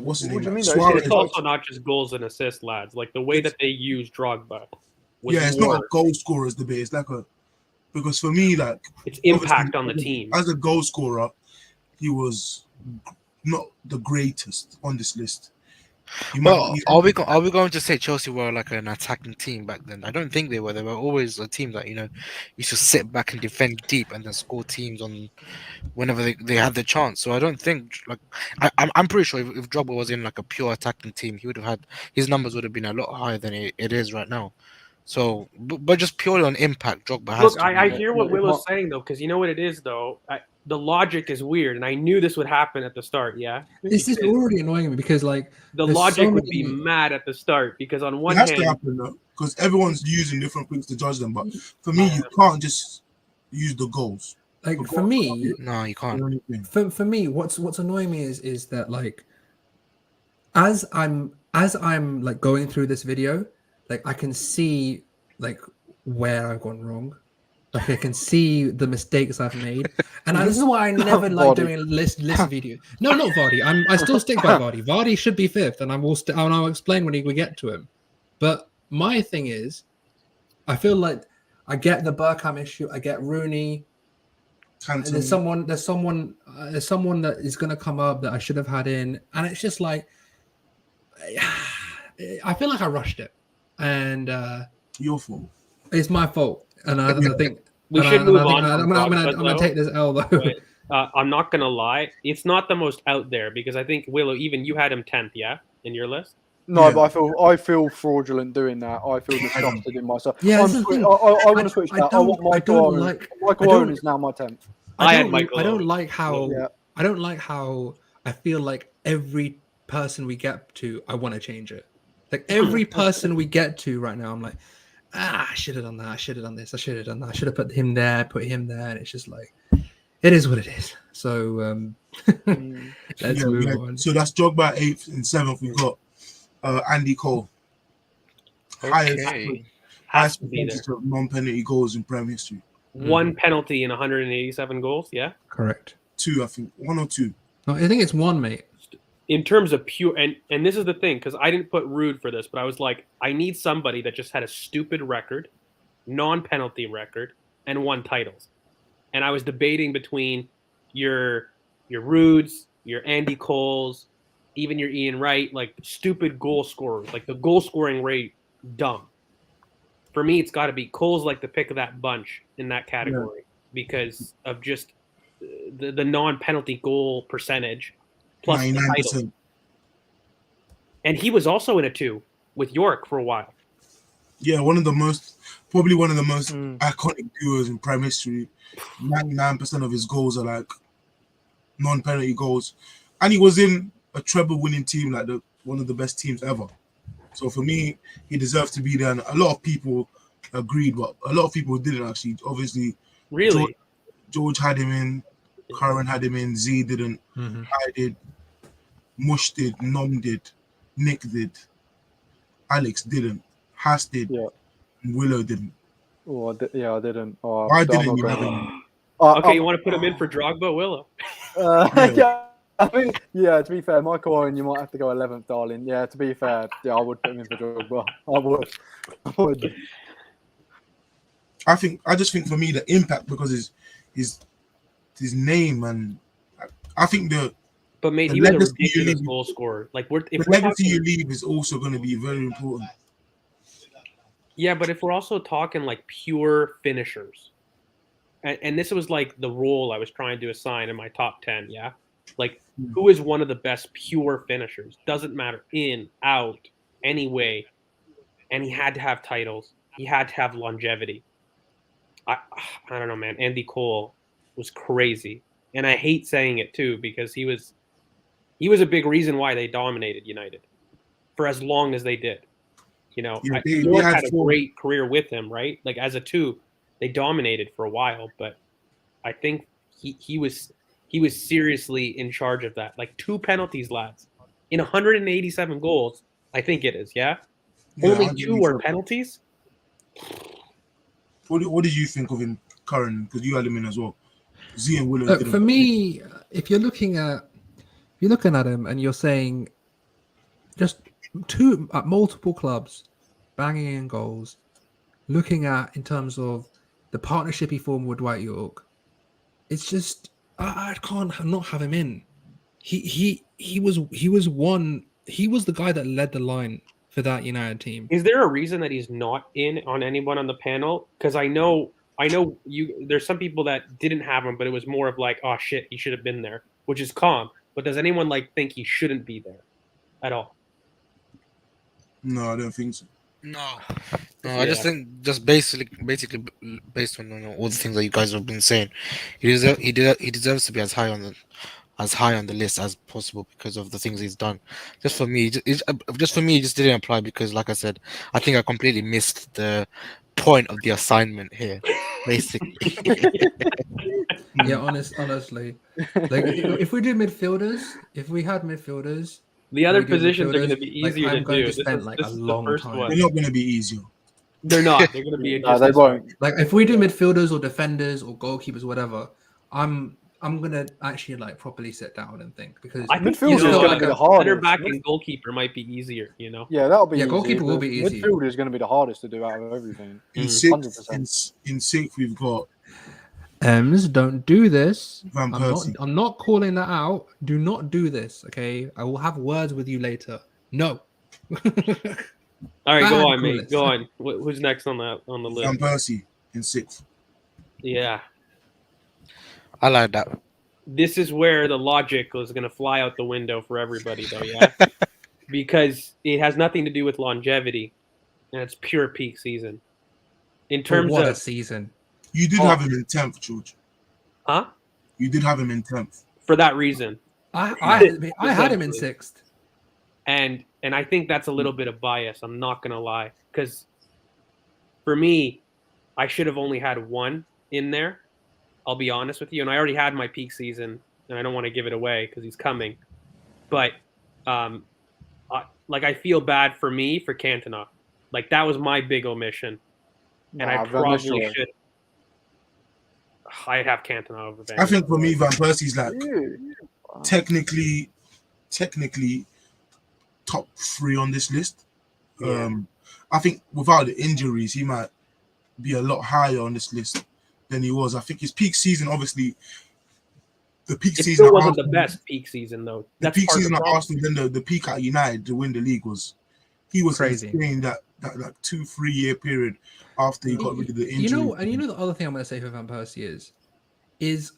what's his What name? do you mean, Like, though? Suarez. It's also not just goals and assists, lads. Like the way that they use Drogba. It's not a goal scorer's debate. It's like because for me, like it's impact on the team. As a goal scorer, he was not the greatest on this list. He might, Well, are we going to say Chelsea were like an attacking team back then? I don't think they were. They were always a team that used to sit back and defend deep and then score teams on whenever they had the chance. So I don't think like I'm pretty sure if Drogba was in like a pure attacking team, he would have had his numbers would have been a lot higher than it is right now. So, but just purely on impact, Drogba has Look, to I be. hear what Willow's saying though, because you know what it is though. The logic is weird, and I knew this would happen at the start. Yeah, This is because already annoying me because like the there's logic so would be many- mad at the start because on it one has to hand, happen though, because everyone's using different things to judge them. But for me, you can't just use the goals. like for me, No, you can't. for me, what's annoying me is that like as I'm like going through this video, like I can see like where I've gone wrong. Like I can see the mistakes I've made, and this is why I never like Vardy. doing list video. No, not Vardy. I still stick by Vardy. Vardy should be fifth, and I will. And I'll explain when we get to him. But my thing is, I feel like I get the Bergkamp issue. I get Rooney. And Cantona. there's someone that is going to come up that I should have had in, and it's just like I feel like I rushed it, and Your fault. it's my fault. And I think we and should I, move and I think on. from I'm Drogba, gonna though. take this L though. But, I'm not gonna lie, it's not the most out there because I think Willow, even you had him 10th, yeah, in your list. No, Yeah. but I feel fraudulent doing that. I feel disgusted in myself. Yeah, I this is the thing. want to switch that. I want I don't Michael Owen. like. Michael I don't- Owen is now my 10th. I had don't. Michael I don't Owen. like how. Yeah. I don't like how I feel like every person we get to, I want to change it. Like every person we get to right now, I'm like, I should have done that. I should have done this. I should have done that. I should have put him there. And it's just like, it is what it is. So let's move on. So that's Drogba 8th and 7th. We've got Andy Cole. Okay. Has Highest to be there. percentage of non-penalty goals in Premier history. One penalty in 187 goals, yeah. Correct. 2, I think. 1 or 2. No, I think it's one, mate. In terms of pure, and this is the thing, because I didn't put Rude for this, but I was like, I need somebody that just had a stupid record, non-penalty record, and won titles. And I was debating between your Rudes, your Andy Coles, even your Ian Wright, like stupid goal scorers, like the goal scoring rate, dumb. For me, it's got to be Cole's like the pick of that bunch in that category because of just the non-penalty goal percentage plus the title. 99%. And he was also in a 2 with York for a while. Yeah, probably one of the most iconic duos in Prime history. 99% of his goals are like non-penalty goals, and he was in a treble-winning team, like one of the best teams ever. So for me, he deserves to be there. And a lot of people agreed, but a lot of people didn't actually. Obviously, Really? George had him in, Karen had him in, Z didn't, I did, Mush did, Nom did, Nick did, Alex didn't, Haas did, Yeah. and Willow didn't. Oh, I didn't. Oh, Why I'm didn't not you great. have him? Okay, you want to put him in for Drogba, Willow? Yeah. I think, to be fair, Michael Owen, you might have to go 11th, darling. Yeah, to be fair, I would put him in for Drogba. I would. I just think for me the impact because his name, and I think But mate, The he was a legacy you ridiculous leave- goal scorer. Like the if we're legacy talking, you leave is also going to be very important. yeah, but if we're also talking like pure finishers, and this was like the role I was trying to assign in my top 10, yeah, like who is one of the best pure finishers? Doesn't matter, in, out, any way, and he had to have titles. He had to have longevity. I don't know, man. Andy Cole was crazy, and I hate saying it too because he was a big reason why they dominated United for as long as they did. You know, Yeah, York they had a 4. great career with him, right? Like as a 2, they dominated for a while, but I think he was seriously in charge of that. Like 2 penalties, lads, in 187 goals. I think it is, yeah. Yeah, Only I'll give 2 you were some. penalties. What did you think of him, Karen? Because you had him in as well. Z and Willow Look, didn't. for me, if you're looking at him and you're saying just 2 at multiple clubs, banging in goals, looking at in terms of the partnership he formed with Dwight York, it's just I can't not have him in. He was one. He was the guy that led the line for that United team. Is there a reason that he's not in on anyone on the panel? Because I know you. There's some people that didn't have him, but it was more of like, oh shit, he should have been there, which is calm. But does anyone like think he shouldn't be there at all? No, I don't think so. No, I just think just basically based on all the things that you guys have been saying, he deserves to be as high on the list as possible because of the things he's done. Just for me, it just didn't apply because, like I said, I think I completely missed the point of the assignment here. Basically, Yeah, honestly, like if we do midfielders, if we had midfielders, The other we do positions are going to midfielders, be like, easier I'm to going do. to spend like a this is the long first time. one. They're not going to be easier. They're not. They're going to be No, just they as hard. won't. Like if we do midfielders or defenders or goalkeepers, whatever, I'm gonna actually like properly sit down and think because I think Midfield is you know, gonna be the center hardest. back and goalkeeper might be easier. You know. Yeah, that'll be Yeah, easy. goalkeeper will but be easy. Midfield is going to be the hardest to do out of everything. In Mm. sixth, in sixth, we've got Ems, don't do this. Van Persie. I'm not calling that out. Do not do this, okay? I will have words with you later. No. All right, Bad go on, mate. callers. Go on. Who's next on the list? Van Persie in sixth. Yeah, I like that. this is where the logic was going to fly out the window for everybody, though. Yeah, because it has nothing to do with longevity, and it's pure peak season. In terms What a of, season. You did have him in 10th, George. huh? You did have him in 10th. For that reason, I had him in sixth. and I think that's a little bit of bias. I'm not gonna lie, because for me, I should have only had one in there. I'll be honest with you, and I already had my peak season, and I don't want to give it away because he's coming. But I feel bad for me for Cantona. Like that was my big omission, and I Nah, Van probably Nistelrooy. should. I have Cantona over Van. I think for me, Van Persie's like Yeah. technically top 3 on this list. Yeah. I think without the injuries, he might be a lot higher on this list than he was. I think his peak season, obviously, the peak It season still at wasn't the Arsenal- best peak season though. The That's peak part of season the at problem. Arsenal, then the peak at United to win the league was he was Crazy. insane that 2-3 year period after he got rid of the injury. You know the other thing I'm going to say for Van Persie is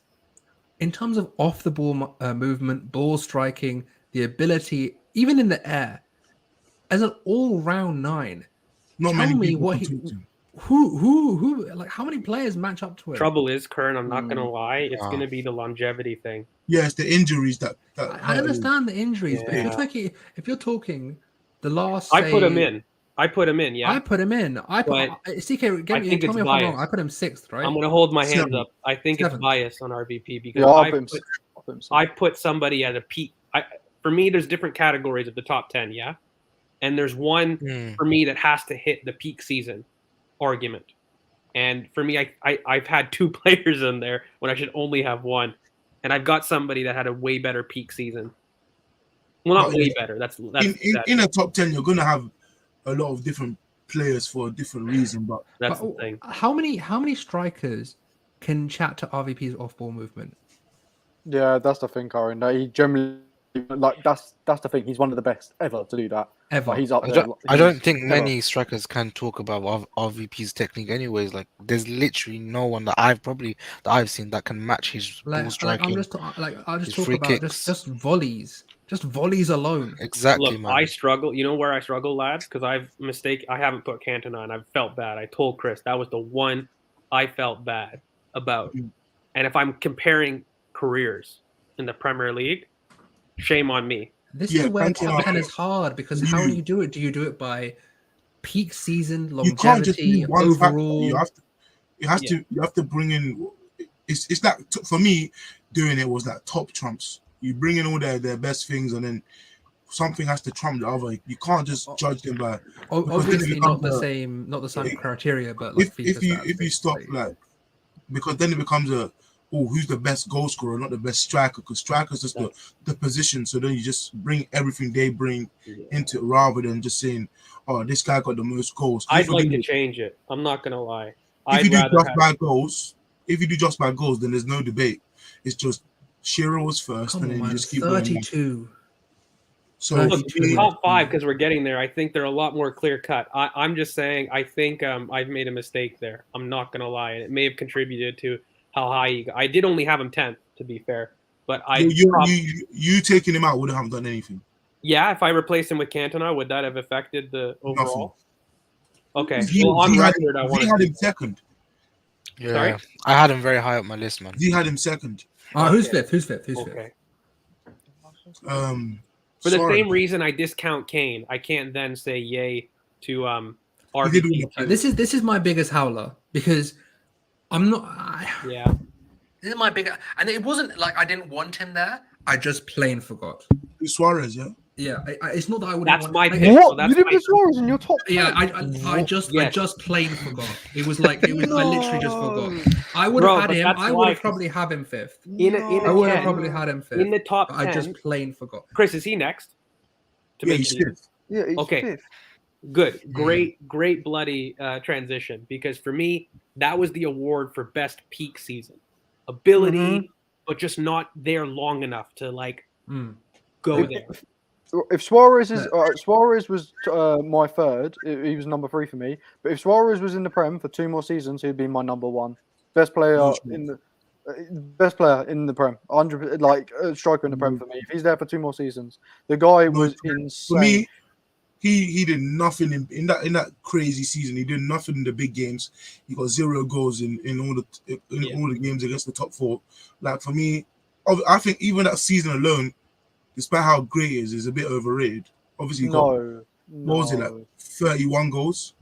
in terms of off the ball movement, ball striking, the ability, even in the air, as an all round 9. Not tell many me people what can he- talk to him. Who like how many players match up to it? Trouble is, Kern, I'm not gonna lie, it's Wow. gonna be the longevity thing. Yeah, it's the injuries that I hurt him. understand the injuries, but Yeah. if you're talking the last, I put him say- in. I put him in. Yeah, I put him in. CK, But tell I me think if it's I'm wrong. biased. I put him 6th, right? I'm gonna hold my hands Seven. up. I think Seven. it's biased on RVP because Yeah, I'll I put him. put, I'll put him I put somebody at a peak. For me, there's different categories of the top 10. Yeah, and there's one Hmm. for me that has to hit the peak season argument. And for me, I've had 2 players in there when I should only have one, and I've got somebody that had a way better peak season. Well, not Well, way better. That's in a top 10, you're gonna have a lot of different players for a different reason, but that's the But thing. how many strikers can chat to RVP's off ball movement? Yeah, that's the thing, Karen. That he generally like that's the thing. He's one of the best ever to do that. Ever. Like, he's up I there. don't He's think ever. many strikers can talk about RVP's technique. Anyways, like there's literally no one that I've seen that can match his ball I'll striking. just his talk free about kicks. just volleys alone. Exactly, Look, man. I struggle. You know where I struggle, lads? Because I haven't put Cantona, and I've felt bad. I told Chris that was the one I felt bad about. Mm. And if I'm comparing careers in the Premier League, shame on me. This Yeah, is where Cantona- top 10 is hard because how do you do it? Do you do it by peak season, you can't just longevity, do one overall? factor. You have to bring in. It's like for me, doing it was like top trumps. You bring in all their best things, and then something has to trump the other. You can't just judge them by Obviously, it not the becomes same Yeah. criteria, but like if you FIFA stats, stop basically. like, because then it becomes who's the best goal scorer, not the best striker, because striker's just the position. So then you just bring everything they bring into it rather than just saying, oh, this guy got the most goals. I'd like to change it. I'm not gonna lie. If you I'd do rather just have. by goals, then there's no debate. It's just Shearer was first, Come and on, then you man. just keep going. 32. So Look, for Look, me, top five, because we're getting there. I think they're a lot more clear cut. I'm just saying. I think I've made a mistake there. I'm not gonna lie, and it may have contributed to how high he got. I did only have him 10th, to be fair, but you taking him out wouldn't have done anything. yeah, if I replaced him with Cantona, would that have affected the overall? Okay, Z, well, on Z had, record, I Z want had to. him second. Yeah, Sorry? I had him very high up my list, man. Z had him second. All right, who's Okay. fifth? Who's fifth? Who's fifth? Okay. For the Suarez. same reason I discount Kane, I can't then say yay to He did win RVP. the Prem. This is my biggest howler because I'm not. Yeah. This is my big, and it wasn't like I didn't want him there. I just plain forgot. Suarez, yeah. Yeah, it's not that I wouldn't. That's want, my like, pick. So What? that's You didn't my put Suarez in your top 10? Yeah, I just plain forgot. It was like I literally just forgot. I would Bro, have had but him. that's I would why- have probably had him fifth. in a I would have 10, probably had him fifth. in the top but I 10. just plain forgot. Chris, is he next? To Yeah, make he's it even? fifth. Yeah, he's Okay. fifth. Good, great bloody transition, because for me that was the award for best peak season, ability, but just not there long enough to like Mm. go there. If Suarez is Suarez was my third, he was number 3 for me. But if Suarez was in the Prem for 2 more seasons, he'd be my number 1. Best player in the best player in the Prem. 100 like striker in the Prem for me. If he's there for 2 more seasons, the guy was insane. For me, he did nothing in that crazy season. He did nothing in the big games. He got 0 goals in all the games against the top 4. Like for me, I think even that season alone, despite how great it is a bit overrated. Obviously, he got what was it, like 31 goals.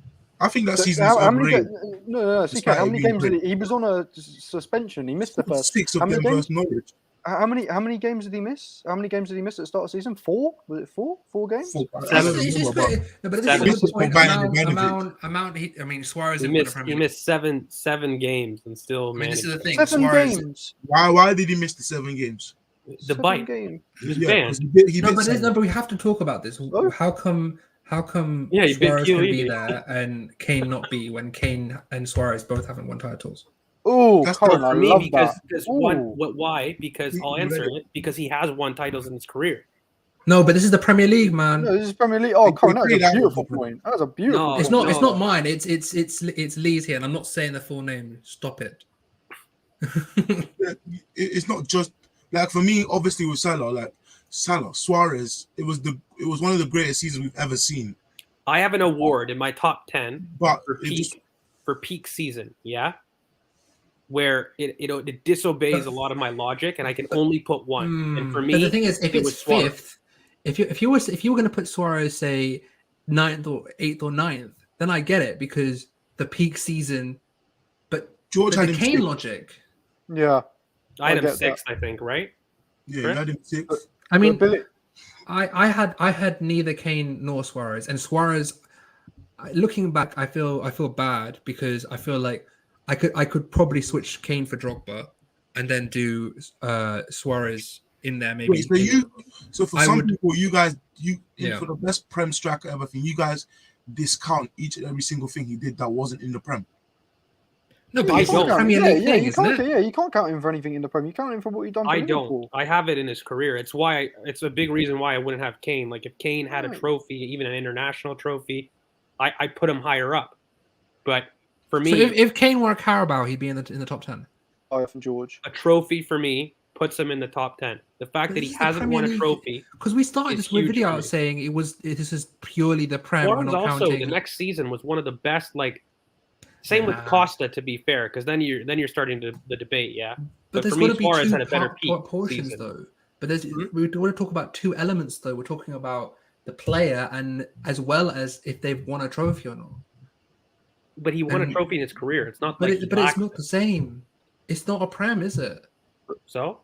I think that season is overrated. No, CK, how many games did he was on a suspension? He missed the first 6 of how many them games? versus Norwich. How many games did he miss? How many games did he miss at the start of the season? 4? Was it 4? 4 games? 4. I Seven. don't It's just remember, great. No, but Seven. this is the point. Combined Amount. I mean, Suarez He didn't win the missed Premier he League. missed seven games and still I mean, this managed. is the thing. 7 Suarez, games. why did he miss the 7 games? The 7 bite. games. He was Yeah, banned. 'cause he No, did but seven. we have to talk about this. Oh. How come Yeah, you big Suarez can be QE. there and Kane not be when Kane and Suarez both haven't won titles? Oh, That's Colin, not I For me, love because that. why? Because I'll answer it. Because he has won titles in his career. No, but this is the Premier League, man. No, this is Premier League. Oh, They Colin, that played was a out beautiful of the- point. That was a beautiful No, point. It's not. no. It's not mine. It's Lee's here, and I'm not saying the full name. Stop it. It's not just like for me. Obviously, with Salah, Suarez, it was one of the greatest seasons we've ever seen. I have an award in my top 10 But for it just, peak season, yeah, were it disobeys a lot of my logic, and I can only put one. And for me, but the thing is, if it it's was Suarez. fifth, if you were going to put Suarez say 9th or 8th or 9th, then I get it because the peak season. But George the had him Kane 6th. logic. Yeah. I had I him get 6th, I think, right? Yeah, he had him 6th. I mean, Billy, I had neither Kane nor Suarez, and Suarez. Looking back, I feel bad because I feel like I could probably switch Kane for Drogba, and then do Suarez in there maybe. Wait, so for I some would- people, you guys, Yeah. for the best Prem striker ever thing, you guys discount each and every single thing he did that wasn't in the Prem. No, but I it's a don't. Premier League thing, isn't it? you can't count him for anything in the Premier. You count him for what he done for I don't. Liverpool. I have it in his career. It's why it's a big reason why I wouldn't have Kane. Like if Kane had a Right. trophy, even an international trophy, I put him higher up. But for me, So if Kane were a Carabao, he'd be in the top 10. From George. a trophy for me puts him in the top 10. The fact But that this he is the hasn't Premier won a League. trophy. Because we started It's this video huge for out me. saying this is purely the Prem. We're Suarez not also counting. the next season was one of the best. Like same with Nah. Costa, to be fair, because then you're starting the debate. Yeah, But for there's me, got to be Suarez two had a better peak portions season. though. But there's Mhm. we want to talk about two elements though. We're talking about the player and as well as if they've won a trophy or not. But he won a And- trophy in his career. It's not But like but it's not the same. It's not a Prem, is it? so.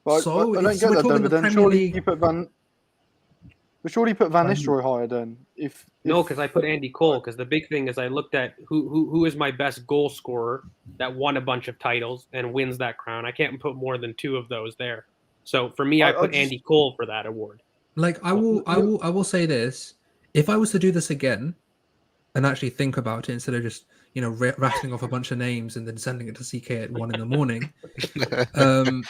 But So I don't it's- get we're that, talking though. the But then Premier surely League. you put Van Nistelrooy higher then. No, because I put Andy Cole. Because the big thing is I looked at who is my best goal scorer that won a bunch of titles and wins that crown. I can't put more than 2 of those there. So for me, I I put just- Andy Cole for that award. Like I will say this: if I was to do this again and actually think about it instead of just rattling off a bunch of names and then sending it to CK at 1 a.m,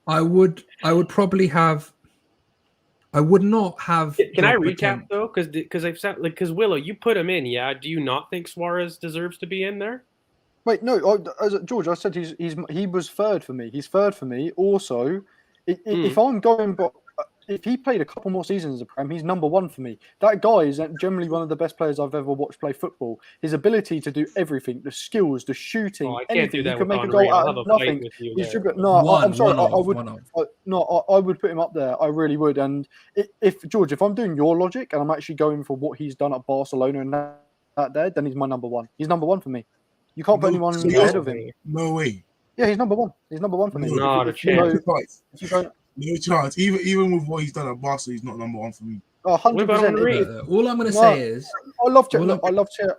I would probably have. I would not have. Can I Drogba recap 10th. though? Because I've said like because Willow, you put him in, yeah. Do you not think Suarez deserves to be in there? Wait, no, George, I said he was third for me. He's third for me. Also, if I'm going, but if he played a couple more seasons as a Prem, he's number one for me. That guy is generally one of the best players I've ever watched play football. His ability to do everything, the skills, the shooting, Oh, I can't do anything. He that can with make a Henry. goal I'll out have of a fight nothing. with you He's there. no, I'm sorry. I would. One of. No, I would put him up there. I really would. And if George, if I'm doing your logic and I'm actually going for what he's done at Barcelona and that there, then he's my number one. He's number one for me. You can't put No, anyone so ahead of him. No way. Yeah, he's number one. He's number one for me. No, Not a If you chance. go- chance. if you go, No chance. Even with what he's done at Barca, he's not number one for me. oh, What about 100%. Henry? All I'm going to No, say is, I love All I'm-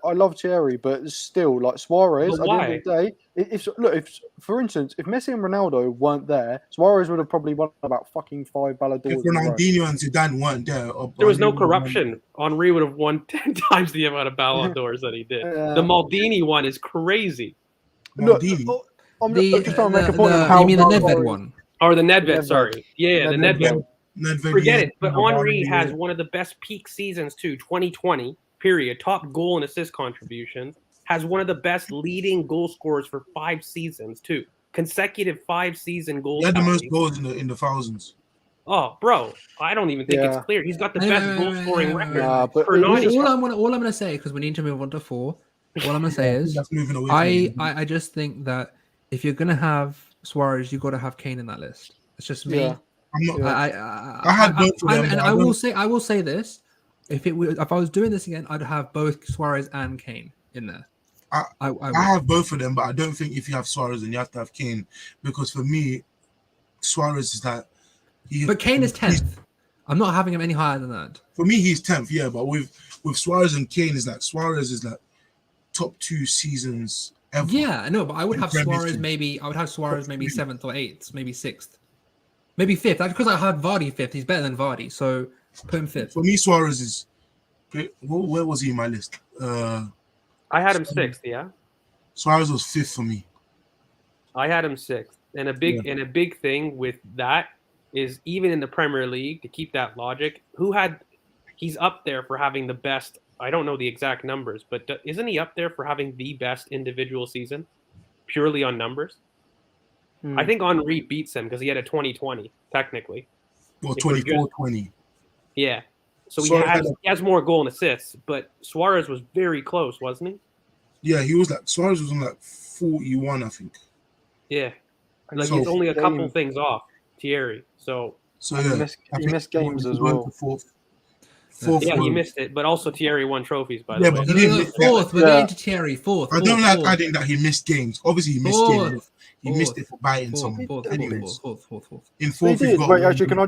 I love Thierry, but still, like Suarez. But At the end of the day, if for instance, if Messi and Ronaldo weren't there, Suarez would have probably won about fucking 5 Ballon If d'Ors. in a row. Ronaldinho and Zidane weren't there, There was no Henry would have won. corruption. Henri would have won 10 times the amount of Ballon d'Ors that he did. Yeah. The Maldini one is crazy. Look, Maldini. I'm the, just trying to make a point on the, how you mean the Suarez- Nedved one? Or the Nedved, Nedved. sorry. Yeah, the Nedved. Nedved, Forget yeah, it. But Henri has one of the best peak seasons too. 2020 period. Top goal and assist contributions. Has one of the best leading goal scorers for 5 seasons too. Consecutive 5-season goal. He had the most tallies. goals in the thousands. Oh, bro, I don't even think Yeah. it's clear. He's got the Wait, best wait, goal wait, scoring wait, record. wait, Nah, but For it- Nani. All I'm gonna say, because we need to move on to 4. All I'm gonna say I think is, that's moving away from him. I just think that if you're gonna have Suarez, you got to have Kane in that list. It's just me. Yeah. I'm not. Yeah. I had both of them, and but I I will don't- say, this: if I was doing this again, I'd have both Suarez and Kane in there. I would. I have both of them, but I don't think if you have Suarez, then you have to have Kane, because for me, Suarez is like. But Kane is he's- 10th. I'm not having him any higher than that. For me, he's 10th, yeah. But with Suarez and Kane, is like Suarez is like top 2 seasons ever. Yeah, I know, but I would In have Premier Suarez League. maybe. I would have Suarez maybe 7th or 8th, maybe 6th, maybe 5th. That's because I had Vardy 5th. He's better than Vardy, so put him 5th. For me, Suarez is. Where was he in my list? I had him 6th, yeah. Suarez was 5th for me. I had him 6th. And a big thing with that is even in the Premier League, to keep that logic, he's up there for having the best. I don't know the exact numbers, but isn't he up there for having the best individual season purely on numbers? I think Henri beats him because he had a 2020 technically. Or If we're 24-20. Yeah. So Suarez he has more goal and assists, but Suarez was very close, wasn't he? Yeah, he was like Suarez was on like 41, I think. Yeah. Like So- he's only a couple things off Thierry. So So And yeah, he missed- I he think missed games he as went well. to Fourth yeah, he row. missed it, but also Thierry won trophies by Yeah, the way. but he didn't miss that. 4th. We're Yeah. getting to Thierry. 4th. I don't fourth, like fourth, adding that he missed games. Obviously, he missed Fourth. games. He missed it for biting fourth, someone. fourth, Anyways, fourth. in He fourth, he's did. got Wait, one actually, goal.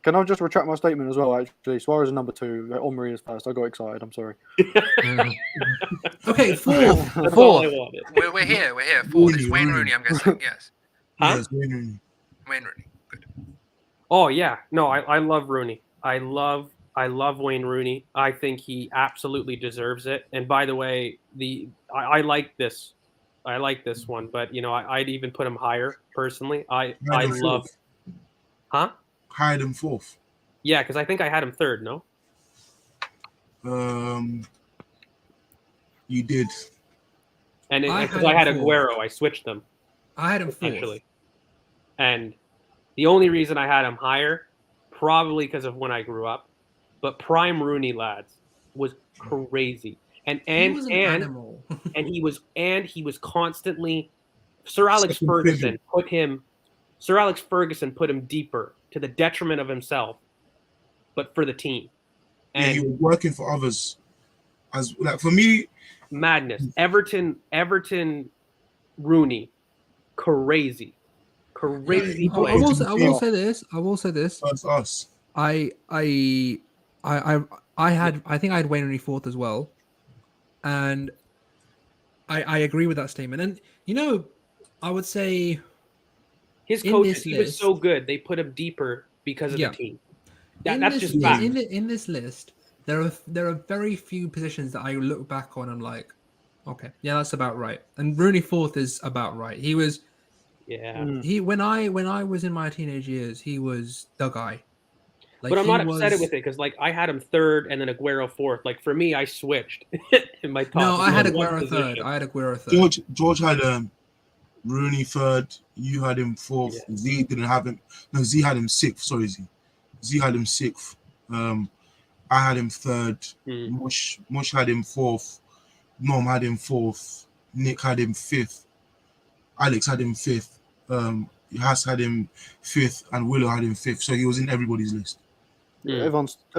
can I just retract my statement as well? Actually, Suarez is number 2. Henri is first. I got excited. I'm sorry. Yeah. Okay, 4th. That's all I 4th. wanted. We're here. We're here. 4th. It's Rooney, Wayne Rooney. Rooney, I'm guessing. Yes. Huh? Yeah, it's Wayne Rooney. Wayne Rooney. Good. Oh yeah, no, I love Rooney. I love Wayne Rooney. I think he absolutely deserves it. And by the way, I like this. I like this one, but I'd even put him higher personally. I Higher than love, fourth. huh? Higher than 4th. Yeah, because I think I had him 3rd. No, You did. and I because had I had him 4th. Aguero, I switched them I had him 4th. essentially. And the only reason I had him higher, probably because of when I grew up, but prime Rooney, lads, was crazy. And He was an animal. and he was constantly Sir Alex Second Ferguson put him deeper to the detriment of himself, but for the team. Yeah, he And was working for others. As like for me, madness. Everton, Rooney, crazy I play. will say this. that's us. I think I had Wayne Rooney 4th as well, and I agree with that statement. And I would say His in coaches, this he was list- so good, they put him deeper because of Yeah. the team. in That's this, just fact. in this list, there are very few positions that I look back on. I'm like, okay, yeah, that's about right. And Rooney 4th is about right. He was Yeah. When I was in my teenage years, he was the guy. Like, But I'm he not upset was. with it because, like, I had him third and then Aguero fourth. Like, for me, I switched in my top. No, I had one Aguero third. position. I had Aguero third. George had Rooney third. You had him fourth. Yeah. Z didn't have him. No, Z had him sixth. Sorry, Z. Z had him sixth. I had him third. Mush had him fourth. Norm had him fourth. Nick had him fifth. Alex had him fifth. Has had him fifth, and Willow had him fifth. So he was in everybody's list. I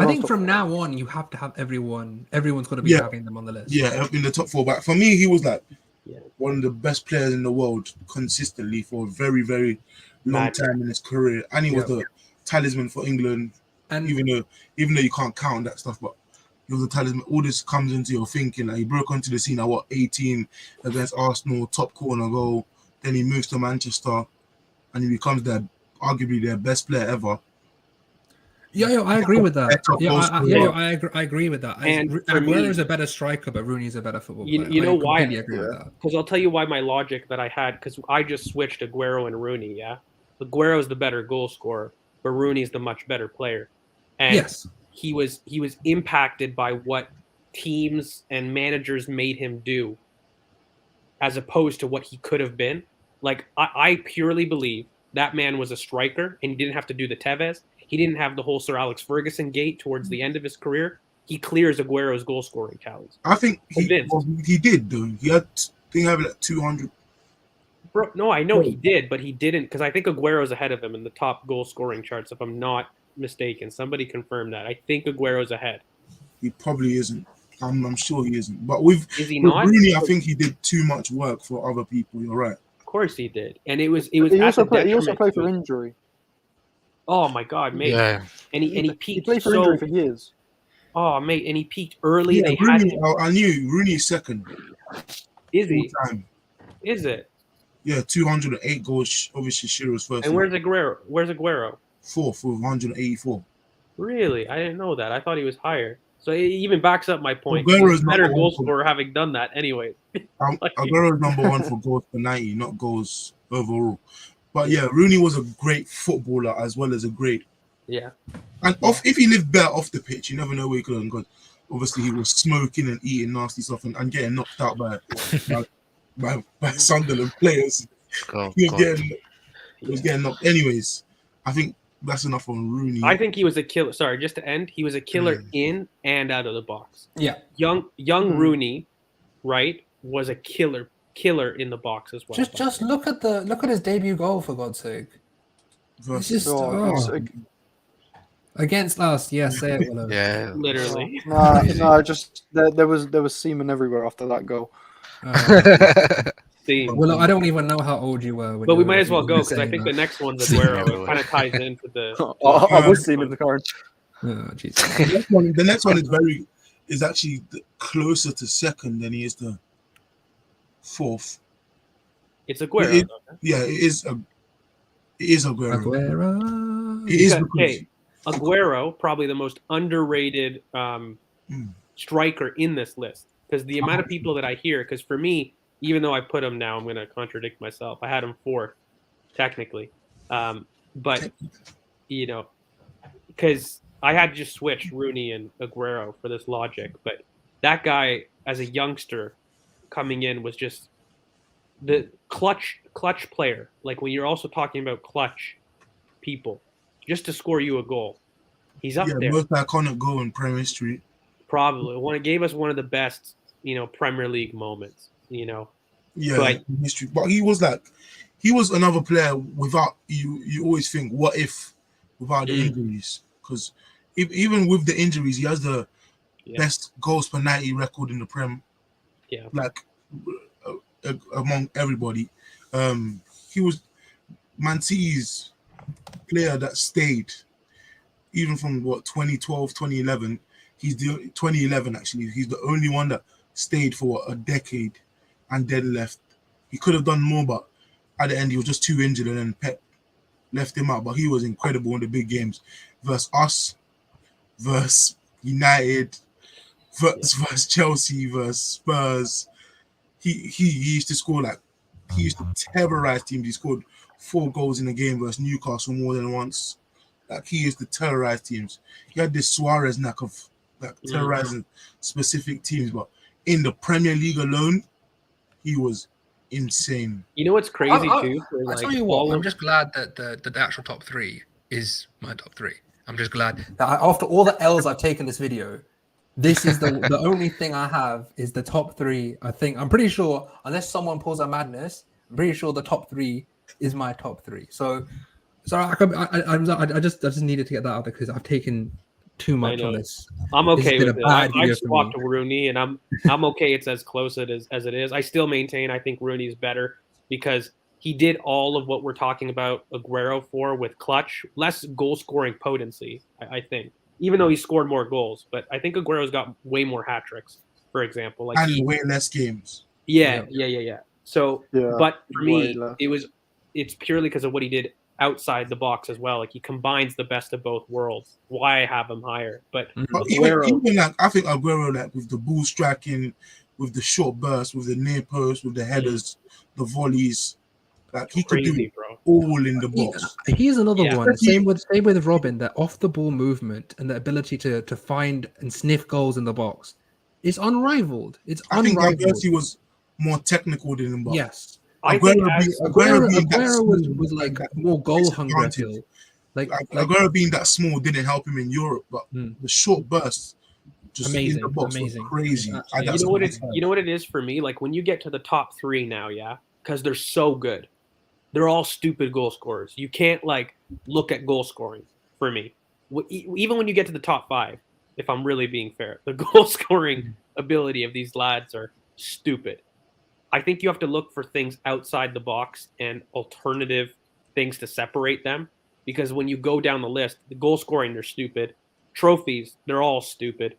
think from now on, you have to have everyone. Everyone's got to be having them on the list. Yeah, in the top four. But for me, he was like one of the best players in the world consistently for a very, very long time in his career, and he was the talisman for England. And even though you can't count that stuff, but he was a talisman. All this comes into your thinking. Like, he broke onto the scene at 18 against Arsenal, top corner goal. Then he moves to Manchester, and he becomes arguably their best player ever. Yeah, I agree with that. I agree with that. And Aguero is a better striker, but Rooney is a better football player. You know why? I completely agree with that. Because I'll tell you why my logic that I had, because I just switched Aguero and Rooney, yeah? Aguero is the better goal scorer, but Rooney is the much better player. And yes. He was impacted by what teams and managers made him do as opposed to what he could have been. Like, I purely believe that man was a striker and he didn't have to do the Tevez. He didn't have the whole Sir Alex Ferguson gate towards the end of his career. He clears Aguero's goal scoring tallies. I think he did, though. He had, I think, like 200. Bro, no, I know he did, but he didn't, because I think Aguero's ahead of him in the top goal scoring charts, if I'm not mistaken. Somebody confirm that. I think Aguero's ahead. He probably isn't. I'm sure he isn't. But with Rooney, I think he did too much work for other people. You're right. Of course he did, and it was. He also played for injury. Oh my God, mate! Yeah. And he peaked. He played for injury for years. Oh, mate, and he peaked early. Yeah, Rooney, I knew Rooney's second. Is he? Time. Is it? Yeah, 208 goals. Obviously, Shearer's first. And where's Aguero? Fourth with 184. Really? I didn't know that. I thought he was higher. So it even backs up my point. Aguero's better goal scorer having done that anyway. Aguero's number one for goals per 90, not goals overall. But yeah, Rooney was a great footballer as well as a great. Yeah. And if he lived better off the pitch, you never know where he could have gone. Obviously, he was smoking and eating nasty stuff and getting knocked out by Sunderland players. He was getting knocked. Anyways, I think that's enough on Rooney. I think he was a killer. Sorry, just to end, he was a killer in and out of the box. Yeah. Young Rooney, right, was a killer in the box as well. Just look at his debut goal, for God's sake. Against us, yes, say it, Willow. Yeah, literally. No, just there was semen everywhere after that goal. Well, I don't even know how old you were. But we might as well go because I think the next one's Aguero. It kind of ties into the. I was seeing in the car. Oh, jeez. The next one is actually closer to second than he is to fourth. It's Aguero. It is Aguero. It is okay. Aguero, probably the most underrated striker in this list, because the amount of people that I hear. Because for me, even though I put him now, I'm going to contradict myself. I had him fourth, technically, but because I had just switched Rooney and Aguero for this logic. But that guy, as a youngster, coming in was just the clutch player. Like when you're also talking about clutch people, just to score you a goal, he's up there. Most iconic goal in Premier History. Probably it gave us one of the best, Premier League moments. History. But he was another player without you always think, what if without the injuries? Because even with the injuries, he has the best goals per 90 record in the Prem. Yeah. Like among everybody. He was Man City's player that stayed even from 2012, 2011. He's the 2011 actually. He's the only one that stayed for a decade and then left. He could have done more, but at the end he was just too injured, and then Pep left him out. But he was incredible in the big games versus us, versus United, versus Chelsea, versus Spurs. He used to score he used to terrorize teams. He scored 4 goals in a game versus Newcastle more than once. Like he used to terrorize teams. He had this Suarez knack of like terrorizing specific teams, but in the Premier League alone, he was insane. You know what's crazy I- too? For, I like, tell you what, all I'm of- just glad that the actual top 3 is my top 3. I'm just glad that after all the L's I've taken this video, this is the only thing I have is the top 3. I'm pretty sure, unless someone pulls a madness, I'm pretty sure the top 3 is my top 3. So I just needed to get that out there because I've taken too much on this. I'm This has okay been with a it. bad I video for swapped me. to Rooney, and I'm okay. It's as close it as it is. I still maintain I think Rooney's better because he did all of what we're talking about Aguero for with clutch, less goal scoring potency. I think, even though he scored more goals, but I think Aguero's got way more hat tricks. For example, like And way less games. yeah. So, Yeah, but for way me, less. it's purely because of what he did outside the box as well. Like he combines the best of both worlds. Why I have him higher? But But Aguero, even like I think Aguero, like with the ball striking, with the short burst, with the near post, with the headers, the volleys, like he could do crazy, it bro. all in the box. Here's another Yeah. one. Same with Robin. That off the ball movement and the ability to find and sniff goals in the box. It's unrivaled. It's I think unrivaled. Alberti was more technical than him, but Yes. I think Aguero being that Aguero small, was like that more goal hungry. I disadvantage. feel. Like Aguero being that small didn't help him in Europe, but the short bursts just in the box was crazy. You know what it is for me? Like when you get to the top 3 now, yeah, because they're so good. They're all stupid goal scorers. You can't like look at goal scoring for me. Even when you get to the top 5, if I'm really being fair, the goal scoring ability of these lads are stupid. I think you have to look for things outside the box and alternative things to separate them. Because when you go down the list, the goal scoring, they're stupid. Trophies, they're all stupid.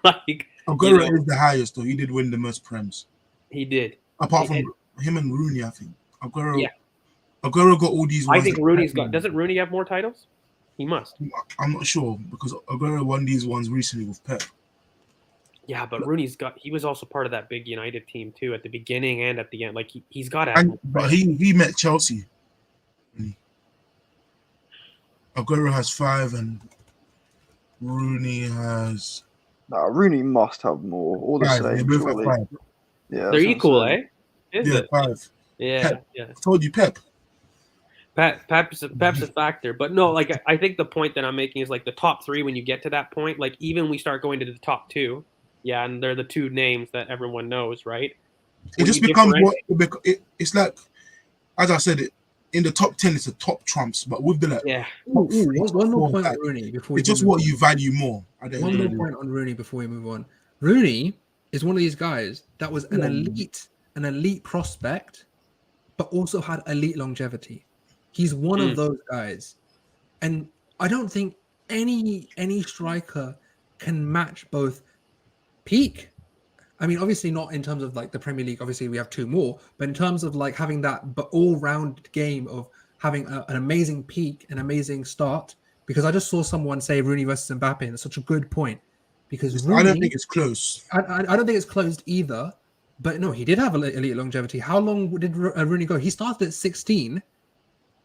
Like Aguero is the highest, though. He did win the most prems. He did. Apart from him and Rooney, I think. Aguero got all these I ones. think Rooney's got. Doesn't Rooney have more titles? He must. I'm not sure because Aguero won these ones recently with Pep. Yeah, but Rooney's got. He was also part of that big United team too, at the beginning and at the end. Like he's got to. But he met Chelsea. Aguero has 5 and Rooney has. Nah, Rooney must have more. All the 5. same. They both surely. have 5. Yeah, They're equal, eh? Is Yeah, it? 5. Yeah, Pep. yeah. I told you, Pep. Pep's a factor, but no, like I think the point that I'm making is like the top 3 when you get to that point, like even we start going to the top 2, yeah, and they're the 2 names that everyone knows, right? It just becomes it's like, as I said, in the top 10, it's the top trumps, but with the one more point on Rooney before it's just what you value more. One more point on Rooney before we move on. Rooney is one of these guys that was an elite prospect, but also had elite longevity. He's one of those guys, and I don't think any striker can match both peak. I mean, obviously not in terms of like the Premier League. Obviously, we have 2 more, but in terms of like having that, but all-round game of having an amazing peak, an amazing start. Because I just saw someone say Rooney versus Mbappe, and it's such a good point. Because Rooney, I don't think it's close. I don't think it's closed either. But no, he did have elite longevity. How long did Rooney go? He started at 16.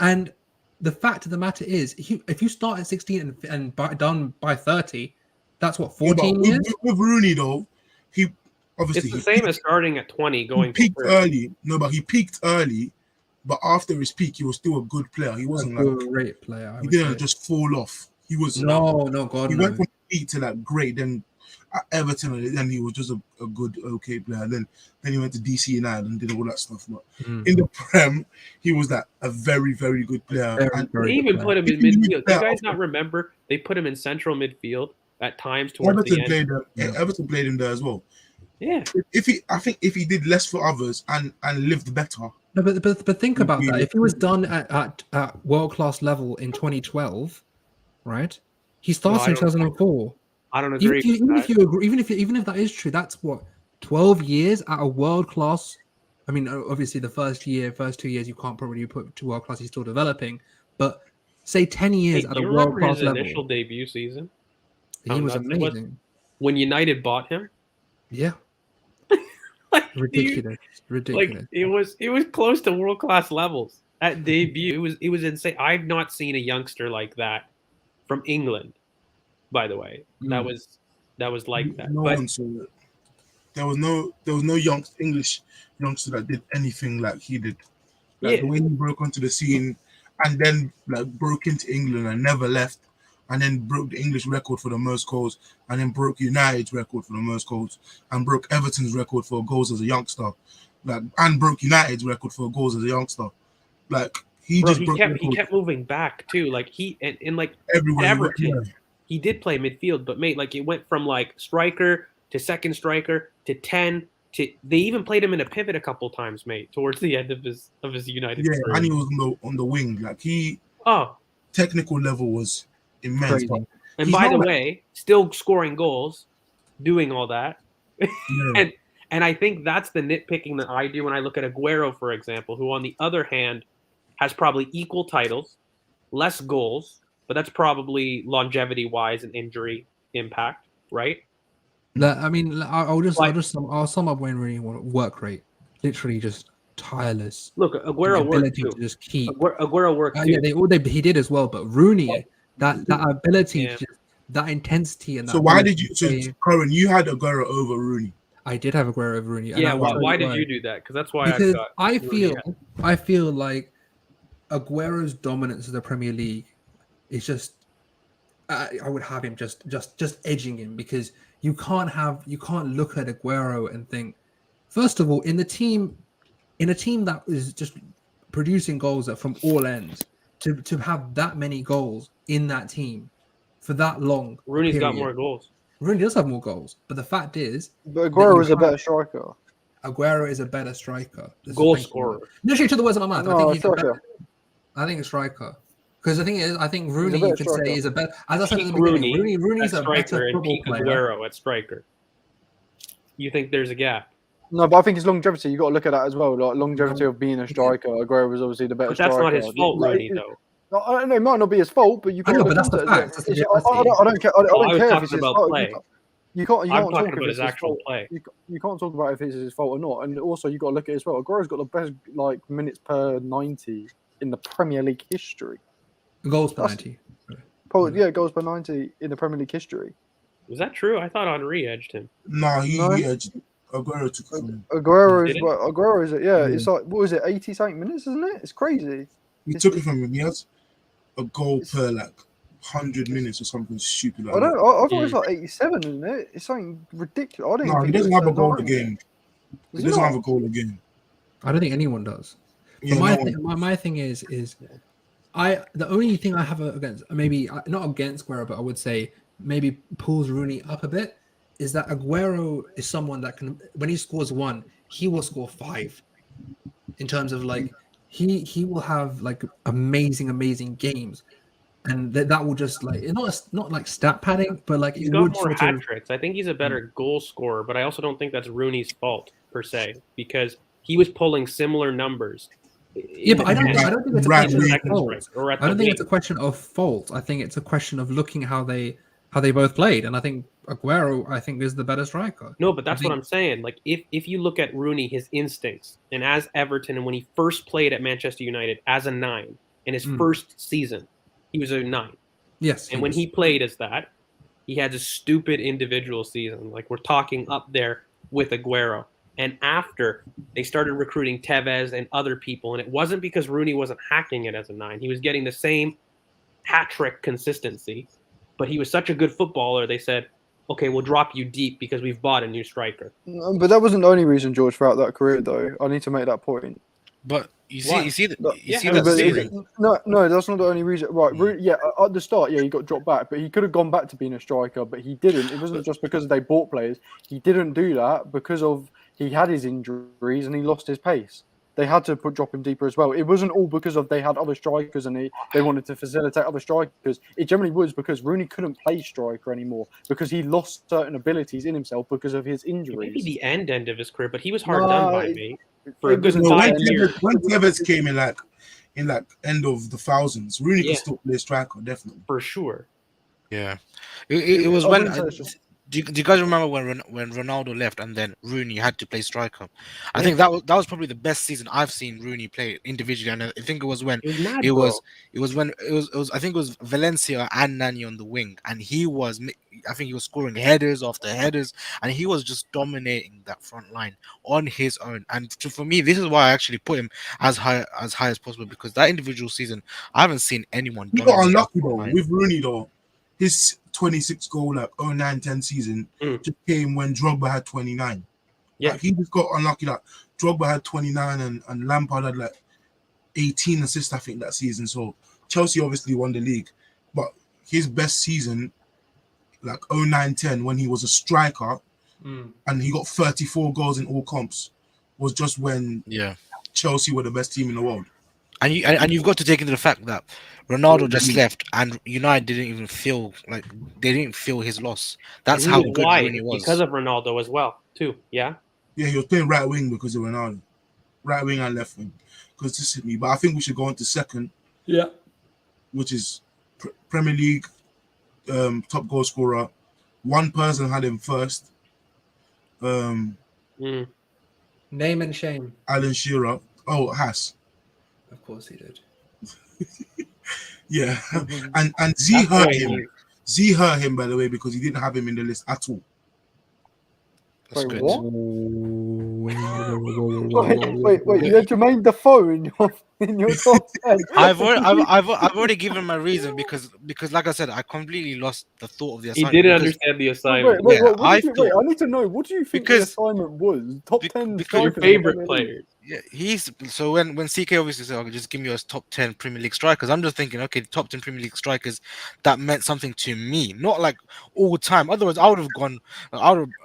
And the fact of the matter is, if you start at 16 and done by 30, that's what, 14 years? With Rooney, though, he obviously... It's the same as starting at 20, going he peaked early. No, but he peaked early, but after his peak, he was still a good player. He wasn't a great player. He didn't just fall off. He was... He went from peak to like great, then at Everton, and then he was just a good, okay player. Then he went to DC United and did all that stuff. But in the Prem, he was like a very, very good player. They even put him in midfield. Do you guys not remember? They put him in central midfield at times towards the end. Everton played him there as well. Yeah. I think if he did less for others and lived better. No, but think about that. If he was done at world class level in 2012, right? He starts in 2004. I don't agree. Even if that is true, that's what 12 years at a world class. I mean, obviously the first 2 years you can't probably put to world class. He's still developing, but say 10 years at a world class level. Initial debut season. He was amazing. When United bought him. Yeah. Ridiculous. Like it was close to world class levels At debut, it was insane. I've not seen a youngster like that from England. By the way, that was like that. No But one saw it. There was no English youngster that did anything like he did. Like yeah, the way he broke onto the scene and then like broke into England and never left, and then broke the English record for the most goals, and then broke United's record for the most goals, and broke Everton's record for goals as a youngster, like, and broke United's record for goals as a youngster. Like he bro, just broke he kept moving back too. Like he and like everywhere. Everton, he did play midfield, but mate, like it went from like striker to second striker to 10 to they even played him in a pivot a couple times, mate, towards the end of his United Yeah, career. and he was on the wing. Like Oh, technical level was immense. Crazy. But and he's by not the like- way, still scoring goals, doing all that. yeah. And I think that's the nitpicking that I do when I look at Aguero, for example, who on the other hand has probably equal titles, less goals, but that's probably longevity-wise and injury impact, right? I mean, I'll sum up Wayne Rooney work rate. Literally just tireless. Look, Aguero The worked ability too. to just keep. Aguero worked too. Yeah, he did as well. But Rooney, that ability, Yeah. to just, that intensity, and that So why ability did you? to So play- Cohen, you had Aguero over Rooney. I did have Aguero over Rooney. and Yeah, I will tell why you did you do that? Because that's why Because I've got I feel like Aguero's dominance of the Premier League is just. I would have him just edging him, because you can't look at Aguero and think, first of all, in a team that is just producing goals from all ends, to have that many goals in that team for that long. Rooney's got period. more goals. Rooney does have more goals, but the fact is, But Aguero is a can't- better striker. Aguero is a better striker. Goal Thank you. scorer. Literally took the words out of my mouth. No, I think he's a striker. better. I think a striker. Because the thing is, I think Rooney, better you could striker. say, is a better. As I said at Peak the beginning, Rooney Rooney's at a better striker and football peak player. Aguero at striker. You think there's a gap? No, but I think it's longevity. You got to look at that as well. Like longevity of being a striker. Aguero was obviously the better But that's striker. not his fault, Like, Rooney, though. No, I don't know. It might not be his fault, but you I can't. know, but that's the fact. That's the reality. I don't care. I I don't was care if talking it's his about fault. play. You can't I'm talk talking if about it's his actual fault. play. You can't talk about if it's his fault or not. And also, you got to look at it as well. Aguero's got the best minutes per 90 in the Premier League history. Goals per That's- 90. Yeah, goals per 90 in the Premier League history. Was that true? I thought Henry edged him. No, No. he edged. Aguero took it from him. Aguero Did is it? Aguero is it's like, what is it, 80 something minutes, isn't it? It's crazy. He took it from him. He has a goal per 100 minutes or something stupid like I that. thought it was like 87, isn't it? It's something ridiculous. I don't No, even he think doesn't it's have a goal 90. again. He Does doesn't not? have a goal again. I don't think anyone does. Yeah, But no one- my thing is the only thing I have against, maybe not against Aguero, but I would say maybe pulls Rooney up a bit, is that Aguero is someone that can, when he scores one, he will score five. In terms of like, he will have like amazing games, and that will just like, it's not like stat padding, but like He's it got would more sort hat of. tricks. I think he's a better goal scorer, but I also don't think that's Rooney's fault per se, because he was pulling similar numbers. Yeah, but I don't think it's a Right, question of right. fault. Or at I don't the think it's a wing. question of fault. I think it's a question of looking how they both played, and I think Aguero, I think, is the better striker. No, but that's I what think- I'm saying. Like if you look at Rooney, his instincts, and as Everton, and when he first played at Manchester United as a 9 in his first season, he was a 9. Yes, And when he played as that, he had a stupid individual season. Like we're talking up there with Aguero. And after they started recruiting Tevez and other people, and it wasn't because Rooney wasn't hacking it as a 9. He was getting the same hat trick consistency, but he was such a good footballer. They said, okay, we'll drop you deep because we've bought a new striker. No, but that wasn't the only reason, George, throughout that career, though. I need to make that point. But you Why? see Yeah, that but series. no, that's not the only reason. Right, yeah, at the start, yeah, he got dropped back, but he could have gone back to being a striker, but he didn't. It wasn't just because they bought players. He didn't do that because of he had his injuries and he lost his pace. They had to drop him deeper as well. It wasn't all because of they had other strikers and they wanted to facilitate other strikers. It generally was because Rooney couldn't play striker anymore because he lost certain abilities in himself because of his injuries. Maybe the end of his career, but he was hard No, done by it- me for a it good wasn't No, 5 that- years. when Tevez came in end of the thousands, Rooney Yeah. could still play striker, definitely. For sure. Yeah, it was when I wouldn't say it's just- do you guys remember when Ronaldo left and then Rooney had to play striker? I Yeah. think that was probably the best season I've seen Rooney play individually, and I think it was when It was mad, it bro. was it was when it was I think it was Valencia and Nani on the wing, and I think he was scoring headers after headers, and he was just dominating that front line on his own. And for me, this is why I actually put him as high as possible, because that individual season I haven't seen anyone He got dominate that unlucky front though line. with Rooney though. His 26 goal like 09-10 season just came when Drogba had 29. Yeah. Like, he just got unlucky that Drogba had 29 and Lampard had like 18 assists, I think, that season. So Chelsea obviously won the league. But his best season, like 09-10, when he was a striker and he got 34 goals in all comps, was just when Yeah. Chelsea were the best team in the world. And you've got to take into the fact that Ronaldo just left, and United didn't even feel like they didn't feel his loss. That's And how he was good wide Rooney was. because of Ronaldo as well, too. Yeah. Yeah, he was playing right wing because of Ronaldo. Right wing and left wing. Consistently. But I think we should go on to second. Yeah. Which is Premier League top goal scorer. One person had him first. Name and shame. Alan Shearer. Oh, Haas. Of course he did. Yeah. and Z hurt him. Z hurt him, by the way, because he didn't have him in the list at all. That's Wait, good. what? Wait! You had Jermaine Defoe in your top 10. I've already given my reason because like I said, I completely lost the thought of the He assignment. didn't because- understand the Wait, assignment. wait, Yeah, what I did you, thought- I need to know. What do you think the because- assignment was? Top 10 because Your strikers in the favorite Premier League. players. Yeah, he's so when CK obviously said, "Okay, just give me your top 10 Premier League strikers." I'm just thinking, okay, top 10 Premier League strikers, that meant something to me, not like all time. Otherwise, I would have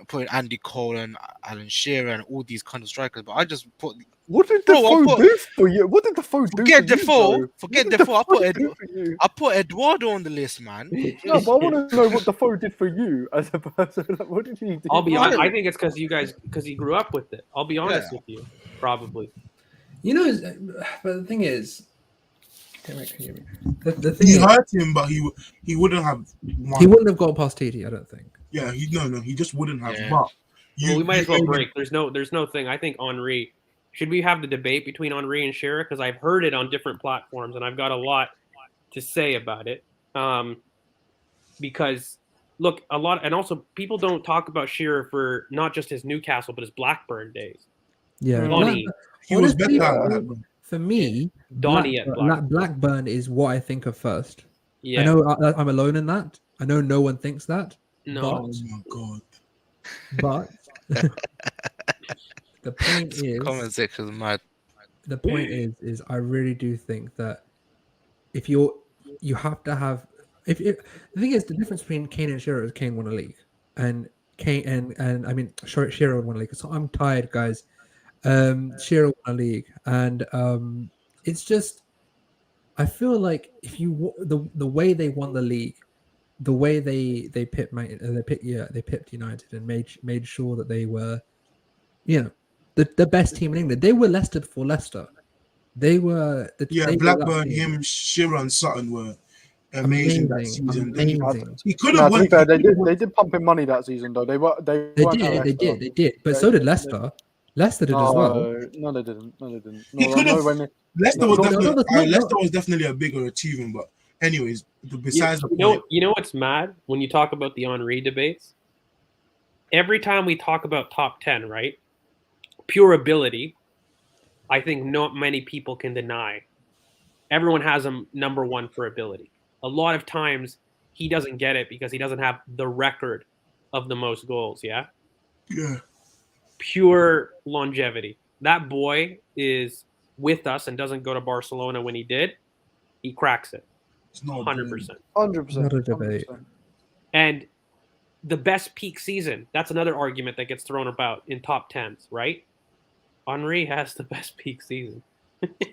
put Andy Cole and Alan Shearer and all these kind of strikers, but I just put. What did Bro, I Defoe put- do for you? What did Defoe do Forget for Defoe, you, bro? forget What did Defoe, do for you? I put Eduardo on the list, man. No, but I want to know what Defoe did for you as a person. Like, what did he do? I'll be No. honest. I think it's because he grew up with it. I'll be honest with you. Probably. You know, but the thing is, the thing He is, hurt him, but he wouldn't have won. he wouldn't have got past TD, I don't think. Yeah, he just wouldn't have. Yeah. But Well, we might as well made him- break. There's no thing. I think Henry. Should we have the debate between Henry and Shearer? Because I've heard it on different platforms, and I've got a lot to say about it. Because look, a lot, and also people don't talk about Shearer for not just his Newcastle, but his Blackburn days. Yeah, Donny, He was honestly, better at Blackburn. for me. Donny at Blackburn. Blackburn is what I think of first. Yeah, I know I'm alone in that. I know no one thinks that. no, Oh my god. But the point is, Comment section is mad. the point is I really do think that if you have to have the thing is, the difference between Kane and Shearer is Kane won a league, and Kane and I mean Shearer won a league. So I'm tired, guys. Shearer won a league, and it's just I feel like if you the way they won the league, the way they pipped United and made sure that they were, the best team in England. They were Leicester before Leicester. They were Blackburn, him, Shearer, and Sutton were amazing that season. Amazing. He could No, have to be won. fair, they did pump in money that season though. They weren't They at did. But so did Leicester. Leicester did as well. No, they didn't. He could have. Leicester was no. definitely a bigger achievement, but anyways, besides the you point, know what's mad when you talk about the Henry debates? Every time we talk about top 10, right? Pure ability, I think not many people can deny. Everyone has him number one for ability. A lot of times he doesn't get it because he doesn't have the record of the most goals, yeah? yeah, Pure longevity. That boy is with us and doesn't go to Barcelona when he did. He cracks it. it's not 100%. 100%. Not a debate. And the best peak season, that's another argument that gets thrown about in top 10s, right? Henry has the best peak season.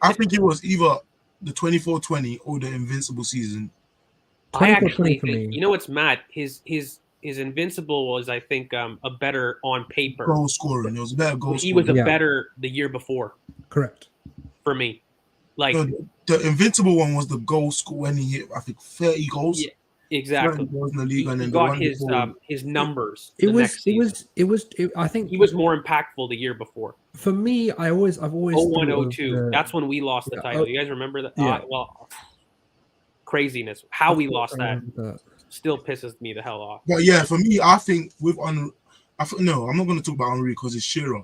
I think it was either the 24-20 or the Invincible season. I 24-20 actually for think, me. you know what's mad? His Invincible was, I think, a better on paper. Goal scoring. It was a better goal He scoring. was a Yeah. better the year before Correct. for me. Like, The Invincible one was the goal score when he hit, I think, 30 goals. Yeah. exactly. goals in the league, and He then the got one before. his numbers. It the was, next it season. was, it was, it, I think He was more impactful the year before. for me, I've always 01, thought of 02. That's when we lost the Yeah, title. You guys remember that? yeah. Well, craziness. How we of course lost I that remember that. still pisses me the hell off. But yeah, for me, I think with no, I'm not going to talk about Henry because it's Shearer.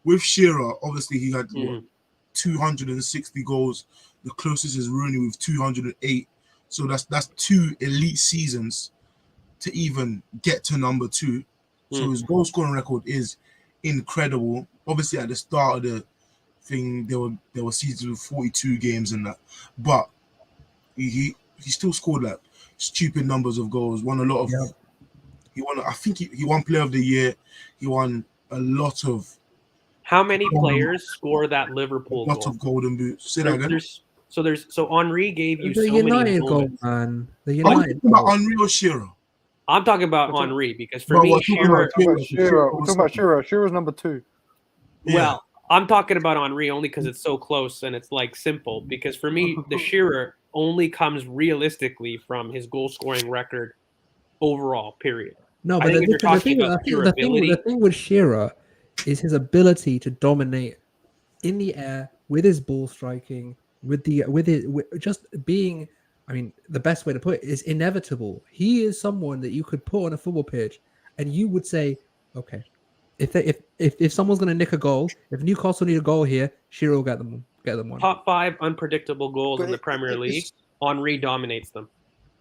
With Shearer, obviously he had Mhm. 260 goals. The closest is Rooney with 208. So that's 2 elite seasons to even get to number 2. So his goal scoring record is incredible. Obviously, at the start of the thing, there were seasons with 42 games and that, but he still scored like stupid numbers of goals. Won a lot of. Yeah. He won. I think he won Player of the Year. He won a lot of. How many Golden- players score that A Liverpool lot goal? of golden boots. Say that again. So Henri gave you The so many United goal, moments. man. The Are we United talking about goal. Henry or Shearer? I'm talking about We're talking- Henri because for But me, we're talking Shearer. about Shearer. We're was talking about second. Shearer. Shearer's number 2. Yeah. Well, I'm talking about Henri only because it's so close and it's like simple. Because for me, the Shearer only comes realistically from his goal scoring record overall. Period. No, I but think if you're the talking thing, about I pure think ability, the thing with Shearer is his ability to dominate in the air with his ball striking, with just being. I mean, the best way to put it is inevitable. He is someone that you could put on a football pitch, and you would say, okay, if someone's going to nick a goal, if Newcastle need a goal here, Shearer will get them one. top 5 unpredictable goals But in the Premier League, Henri dominates them.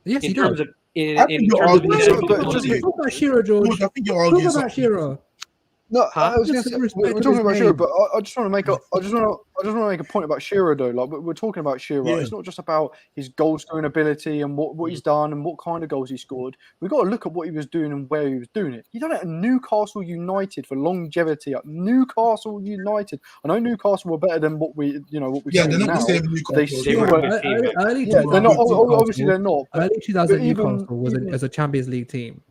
Yes, In he terms does. of in I think you're terms of arguing Yeah, something. but just- Talk about Shearer, George. George, I think you're Talk arguing about something. Shearer. No, Huh? I was Just going to say some we're respect to talking his about Shearer, name. but I just want to make a point about Shearer though. Like we're talking about Shearer. Yeah. It's not just about his goal scoring ability and what he's done and what kind of goals he scored. We've got to look at what he was doing and where he was doing it. He done it at Newcastle United for longevity. At Newcastle United, I know Newcastle were better than what we Yeah, see they're not now. the same They Newcastle. still were were. good team, man. Early Yeah, they're not. Newcastle- Obviously, they're not. But Early 2000 but even- Newcastle was even- as a Champions League team.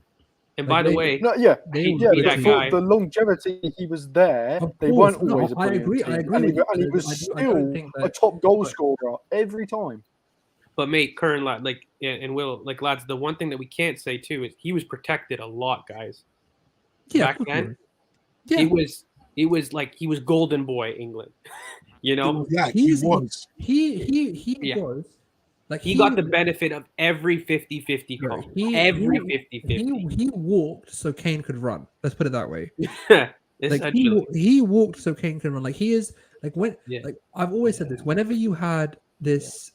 And Like by the they- way, no, yeah, They hate were to yeah, be good but that for guy. the longevity he was there, Of they course, weren't always a I brilliant agree. I team. agree And with you. he was I don't still think a that. top goal but- scorer every time. But mate, Kern, like and Will, like lads, the one thing that we can't say too is he was protected a lot, guys. Yeah, Back of course then, he was. it was like he was golden boy England. You It know, was like He's- he was. He Yeah. was like he got the benefit of every 50-50 Right, call. he- Every he- 50-50. he walked so Kane could run. Let's put it that way. Like Essentially. he walked so Kane can run. Like he is like when Yeah. like I've always said this. Whenever you had this,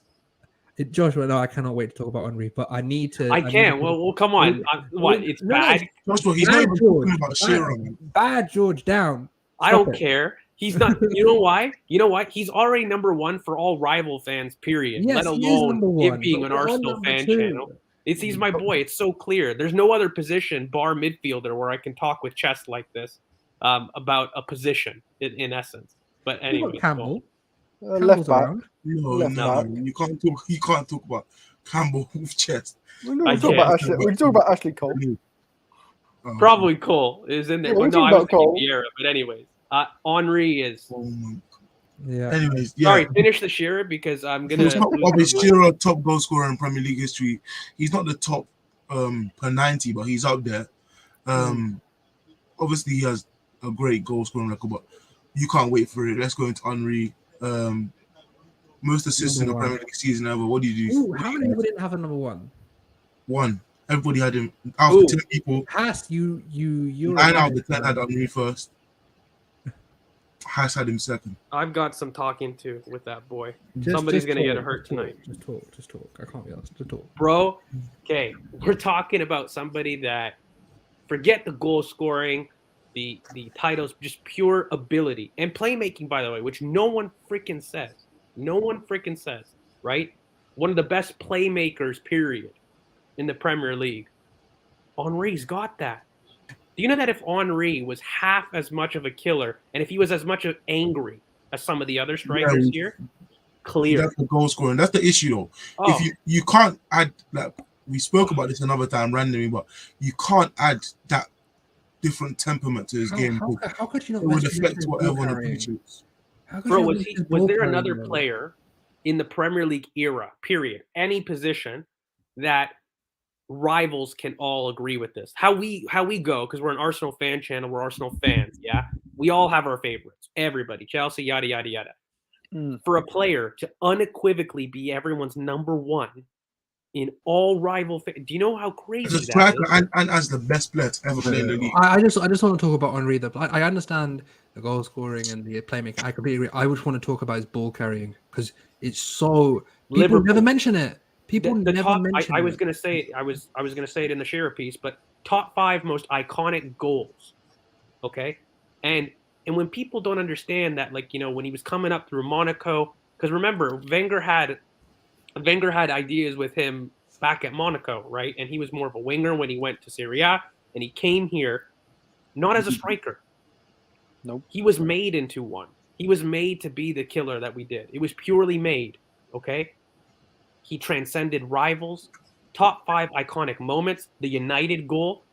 Joshua, no, I cannot wait to talk about Henri, but I need to. I need can't. to- Well, come on. What? It's No, no, bad. That's what he's Bad not even George. talking about Shearer, man. Bad George down. I Stop don't it. care. He's not. You know why? You know what? He's already number 1 for all rival fans. Period. Yes, Let he is alone number him one, being but an we're on Arsenal number fan 2. channel. He's my boy. It's so clear. There's no other position bar midfielder where I can talk with chest like this about a position in essence. But You anyway, got Campbell. Left Campbell's back. around. No, Left no, back. you can't talk about Campbell with chest. We I can talk can't. about Ashley. We can talk about Ashley Cole. probably Cole is in there. Yeah, But we're no, I talking was about thinking Cole. Vieira. But anyways, Henri is. Oh my. Yeah. Anyways, yeah. Sorry, finish the Shearer because I'm gonna. He's not lose probably my mind. Shearer top goal scorer in Premier League history. He's not the top per 90, but he's up there. Obviously, he has a great goal scoring record, but you can't wait for it. Let's go into Henri. Most assists in the Number one. Premier League season ever. What do you do? Ooh, how many people didn't have a number 1? One. Everybody had him. Out Ooh. of 10 people, Haas, you're 9 out of the 10 had Henri first. Haas had him second. I've got some talking to with that boy. Just- Somebody's just gonna get talk, hurt just talk, tonight. Just talk. I can't be asked. Just talk. Bro, okay, we're talking about somebody that forget the goal scoring, the titles, just pure ability and playmaking, by the way, which no one freaking says. No one freaking says, right? One of the best playmakers, period, in the Premier League. Henri's got that. Do you know that if Henri was half as much of a killer and if he was as much of angry as some of the other strikers here, clear. That's the goal scoring. That's the issue, though. Oh, If you can't add, like we spoke about this another time randomly, but you can't add that different temperament to his game. How could you not It would mention affect his whatever ball on the carrying? pitch is. How could bro, you not was mention he? his Was ball there carrying, another though? player in the Premier League era, period, any position that rivals can all agree with this. How we go, because we're an Arsenal fan channel, we're Arsenal fans, yeah. We all have our favorites. Everybody, Chelsea, yada yada yada. For a player to unequivocally be everyone's number one in all rival, do you know how As a crazy that striker is? and as the best player to ever play in the league. I just want to talk about Henry. I understand the goal scoring and the playmaking. I completely agree. I just want to talk about his ball carrying because it's so people Liverpool. never mention it. People The never top, mention I was it. gonna say I was gonna say it in the Shearer piece, but top 5 most iconic goals. Okay, and when people don't understand that, like, you know, when he was coming up through Monaco, because remember Wenger had ideas with him back at Monaco, right? And he was more of a winger when he went to Serie A, and he came here not as a striker. Nope. He was made into one. He was made to be the killer that we did. It was purely made. Okay. He transcended rivals. Top 5 iconic moments. The United goal,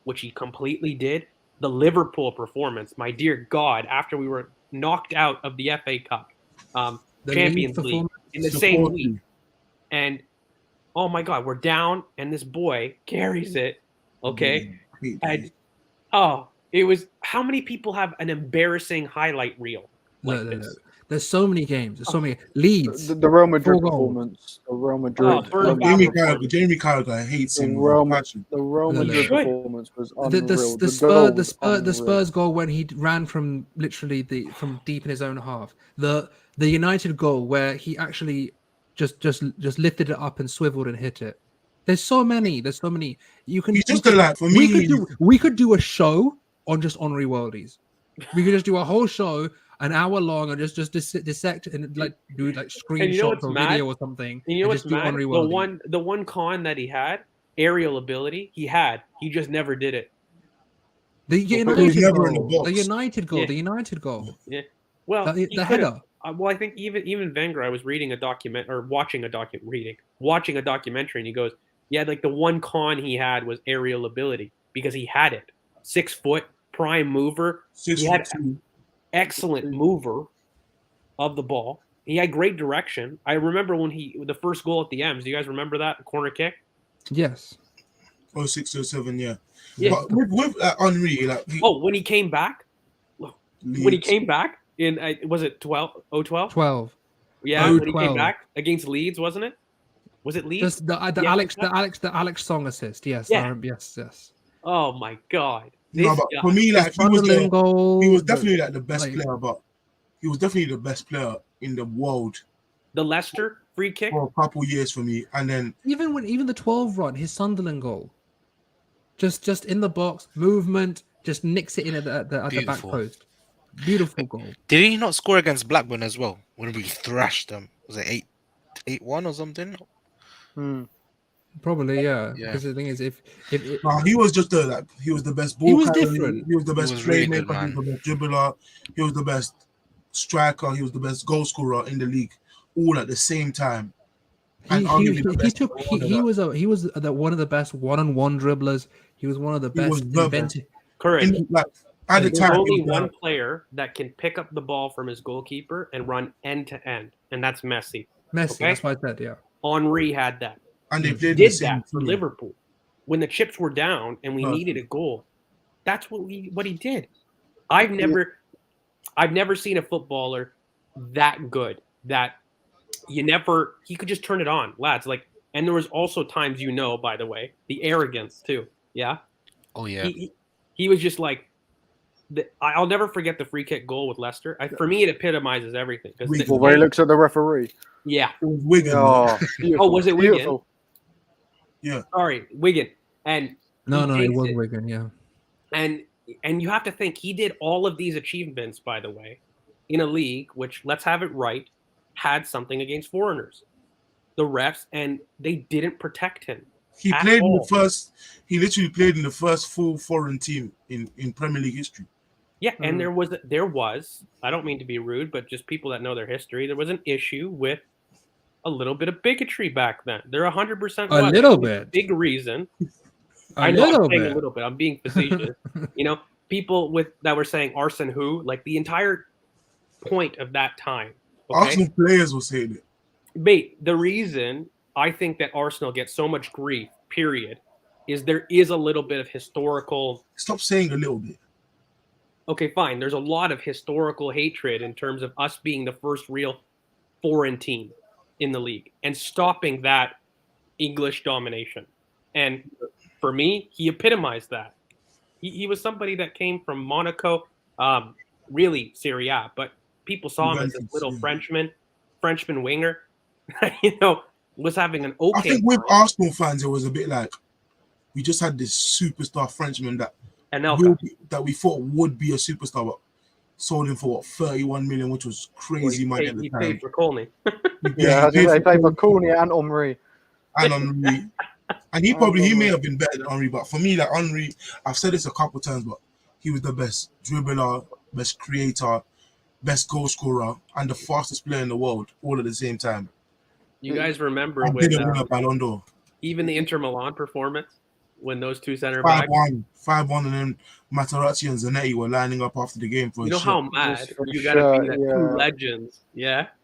which he completely did. The Liverpool performance. My dear God, after we were knocked out of the FA Cup, The Champions league League in the performance, same support week, you. and oh my God, we're down, and this boy carries it. Okay, and it was, how many people have an embarrassing highlight reel like this? There's so many games. There's so many Leeds. The Real Madrid 4 goals. performance. The Real Madrid. first Real half Madrid. Jamie Carragher hates The him with Real, passion. the Real No, no. Madrid Should. performance was The unreal. the Spurs goal when he ran from literally from deep in his own half. The United goal where he actually just lifted it up and swiveled and hit it. There's so many. You can. He's just for me. We could do a show on just Henry Worldies. We could just do a whole show, an hour long, and just dissect and like do like screenshots or mad? video or something. And you know and what's just do mad? Henry Worldies. The one con that he had, aerial ability, he just never did it. The he was United never in the goal. box. The United goal. Yeah. The United goal. Yeah. Well, The he could've- header. well, I think even Wenger, I was reading a document or watching a documentary, and he goes, yeah, like the one con he had was aerial ability because he had it. 6 foot, prime mover. He had 6'2". excellent mover of the ball. He had great direction. I remember when the first goal at the M's. Do you guys remember that corner kick? Yes. 06, 07, yeah. Yeah. But with Henry, like When he came back. When he came back in, was it 012? 12. Yeah, when he 012. came back against Leeds, wasn't it? Was it Leeds? Just the Alex Song assist. Yes. Yeah. Yes. Oh my God! no, but for me, like Sunderland goal. he was definitely like the best like- player, but he was definitely the best player in the world the Leicester free kick. for a couple years for me. And then even the 12 run, his Sunderland goal. Just in the box, movement, just nicks it in at the back Beautiful. post. Beautiful goal. Did he not score against Blackburn as well when we thrashed them? Was it 8-1 or something? Probably, yeah. Yeah. Because the thing is, if he was just he was the best ball He was carrier, different. He was the best was really good, playmaker, he was man. the best dribbler, he was the best striker, he was the best goal scorer in the league, all at the same time. And arguably the best he was one of the best one-on-one dribblers. He was one of the He was best the inventive. Correct. At the There's time, only he was one player that can pick up the ball from his goalkeeper and run end to end, and that's Messi. Messi, Okay? that's what I said, yeah. Henry had that. and they He played did the same that for team. Liverpool when the chips were down and we Perfect. needed a goal. That's what he did. I've never seen a footballer that good that he could just turn it on, lads. Like, and there was also times, by the way, the arrogance too. Yeah. Oh yeah. He was just like, I'll never forget the free kick goal with Leicester. For me, it epitomizes everything. Where he looks at the referee. Yeah. It was Wigan. Oh, was it Wigan? beautiful. Yeah. Sorry, Wigan. And No, he it takes was Wigan, yeah. And you have to think he did all of these achievements, by the way, in a league which, let's have it right, had something against foreigners. The refs, and they didn't protect him. He at played all. he literally played in the first full foreign team in Premier League history. Yeah, and there was, I don't mean to be rude, but just people that know their history, there was an issue with a little bit of bigotry back then. There 100% was. A little bit. Big reason. A little bit. I'm being facetious. People that were saying arson who, like the entire point of that time. Okay? Arsenal players were saying it. Mate, the reason I think that Arsenal gets so much grief period, is there is a little bit of historical. Stop saying a little bit. Okay, fine. There's a lot of historical hatred in terms of us being the first real foreign team in the league and stopping that English domination. And for me, he epitomized that. He was somebody that came from Monaco, really Serie A, but people saw him as this little Frenchman winger, was having an okay. I think with Arsenal fans, it was a bit like we just had this superstar Frenchman that we thought would be a superstar, but sold him for 31 million, which was crazy money at the time. He paid for Colney. Yeah, he played for Colney and Henry. And he may have been better than Henry, but for me, like Henry, I've said this a couple of times, but he was the best dribbler, best creator, best goal scorer, and the fastest player in the world, all at the same time. You guys remember when didn't win a Ballon d'Or. Even the Inter Milan performance when those two center backs 5-1, and then Materazzi and Zanetti were lining up after the game for. You know how mad you gotta be that two legends,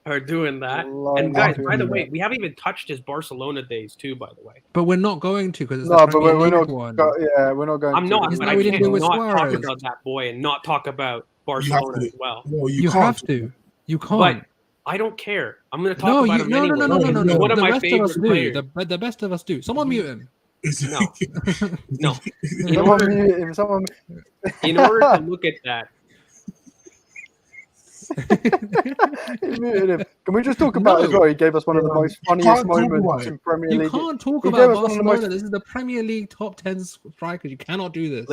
are doing that. And guys, by the way, we haven't even touched his Barcelona days too. By the way, but we're not going to because we're not. We're not going. I'm not. But I can't not talk about that boy and not talk about Barcelona as well. No, you have to. You can't. But I don't care. I'm going to talk about him anyway. No. One of my favorite players. The best of us do. Someone mute him. No. In order to look at that. Can we just talk about as well? He gave us one of the most funniest moments in Premier League. You can't talk about Barcelona. This is the Premier League top 10 strikers. You cannot do this.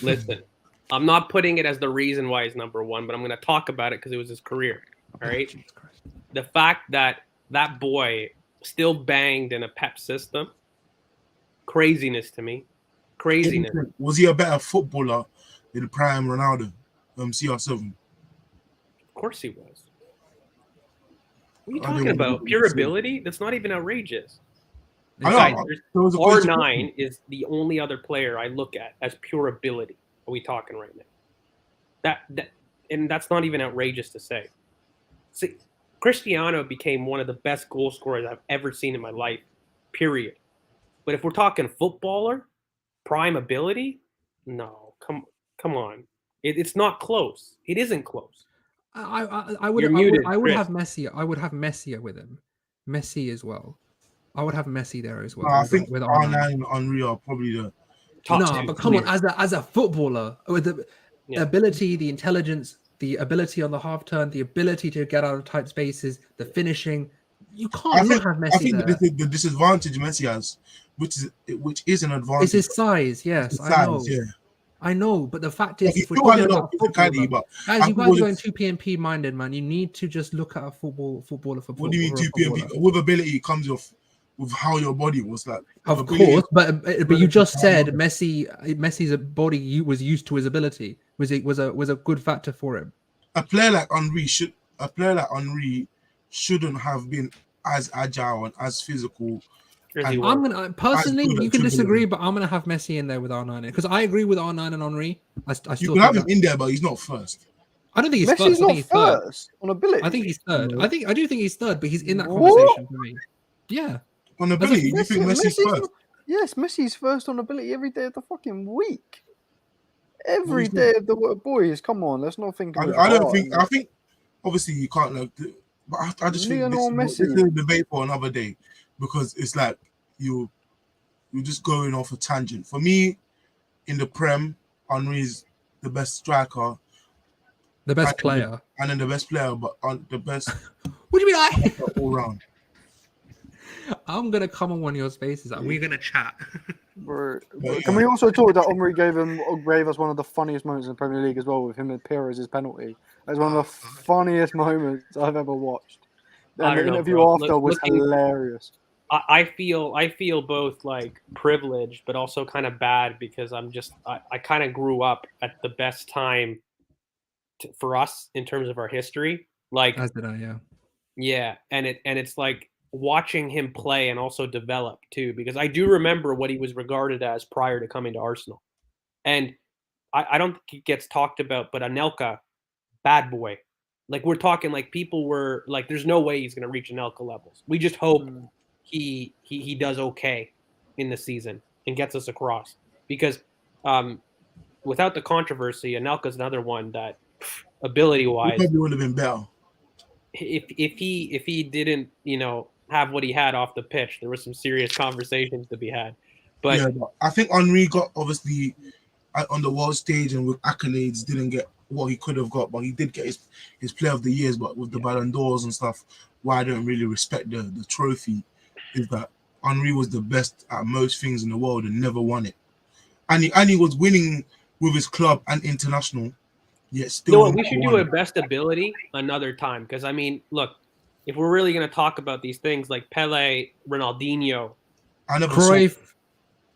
Listen. I'm not putting it as the reason why he's number one, but I'm going to talk about it because it was his career. All right. The fact that boy still banged in a Pep system, craziness to me. Craziness. Was he a better footballer than prime Ronaldo, CR7? Of course he was. What are you talking about? Pure ability? That's not even outrageous. R9 is the only other player I look at as pure ability. Are we talking right now? And that's not even outrageous to say. See, Cristiano became one of the best goal scorers I've ever seen in my life, period. But if we're talking footballer, prime ability, no, come on. It's not close. It isn't close. I would have Messi. I would have Messi with him. Messi as well. I would have Messi there as well. I think with R9 and Henry are probably the top two. But come on, as a footballer with the ability, the intelligence, the ability on the half turn, the ability to get out of tight spaces, the finishing, you can't not have Messi. I think the disadvantage Messi has, which is an advantage, is his size. Yes, I know. Yeah. I know, but the fact is, if we're talking about footballer, guys, you guys are going too PMP minded, man. You need to just look at a footballer. What do you mean too PMP? With ability comes with how your body was like. Of course, but you just said Messi's body was used to his ability. Was a good factor for him. A player like Henry shouldn't have been as agile and as physical. I'm gonna personally, you can disagree, but I'm gonna have Messi in there with R9 because I agree with R9 and Henry. I still you can have him in there, but he's not first. I don't think he's Messi's first. I think he's first on ability. I think he's third. I do think he's third, but he's in that conversation for me. Yeah. On ability, you think Messi's first? Yes, Messi's first on ability every day of the fucking week. Every day of the boys. Come on, let's not think. I think obviously you can't but I just think this is a debate for another day because it's like you're just going off a tangent. For me, in the Prem, Henry's the best striker, the best player, and then the best player, but the best. What do you mean? All round. I'm gonna come on one of your spaces and we're gonna chat. Can we also talk that Henry gave us one of the funniest moments in the Premier League as well with him and Pires' penalty? That's one of the funniest moments I've ever watched. And the interview after was hilarious. I feel both like privileged but also kind of bad because I kind of grew up at the best time for us in terms of our history. Like as did I, yeah. Yeah, and it's like watching him play and also develop too, because I do remember what he was regarded as prior to coming to Arsenal. And I don't think it gets talked about, but Anelka, bad boy. Like we're talking like people were like, there's no way he's going to reach Anelka levels. We just hope he does okay. in the season and gets us across. Because without the controversy, Anelka's another one that ability He wise, probably would have been better. if he didn't, have what he had off the pitch, there was some serious conversations to be had. But Yeah, but I think Henry got obviously on the world stage and with accolades didn't get what he could have got, but he did get his player of the years. But with the Ballon d'Ors and stuff, why I don't really respect the trophy is that Henry was the best at most things in the world and never won it. And he was winning with his club and international, yet still. you know what? We never should won do a it. best ability another time. Because I mean, look, if we're really going to talk about these things like Pele, Ronaldinho, I never saw Cruyff.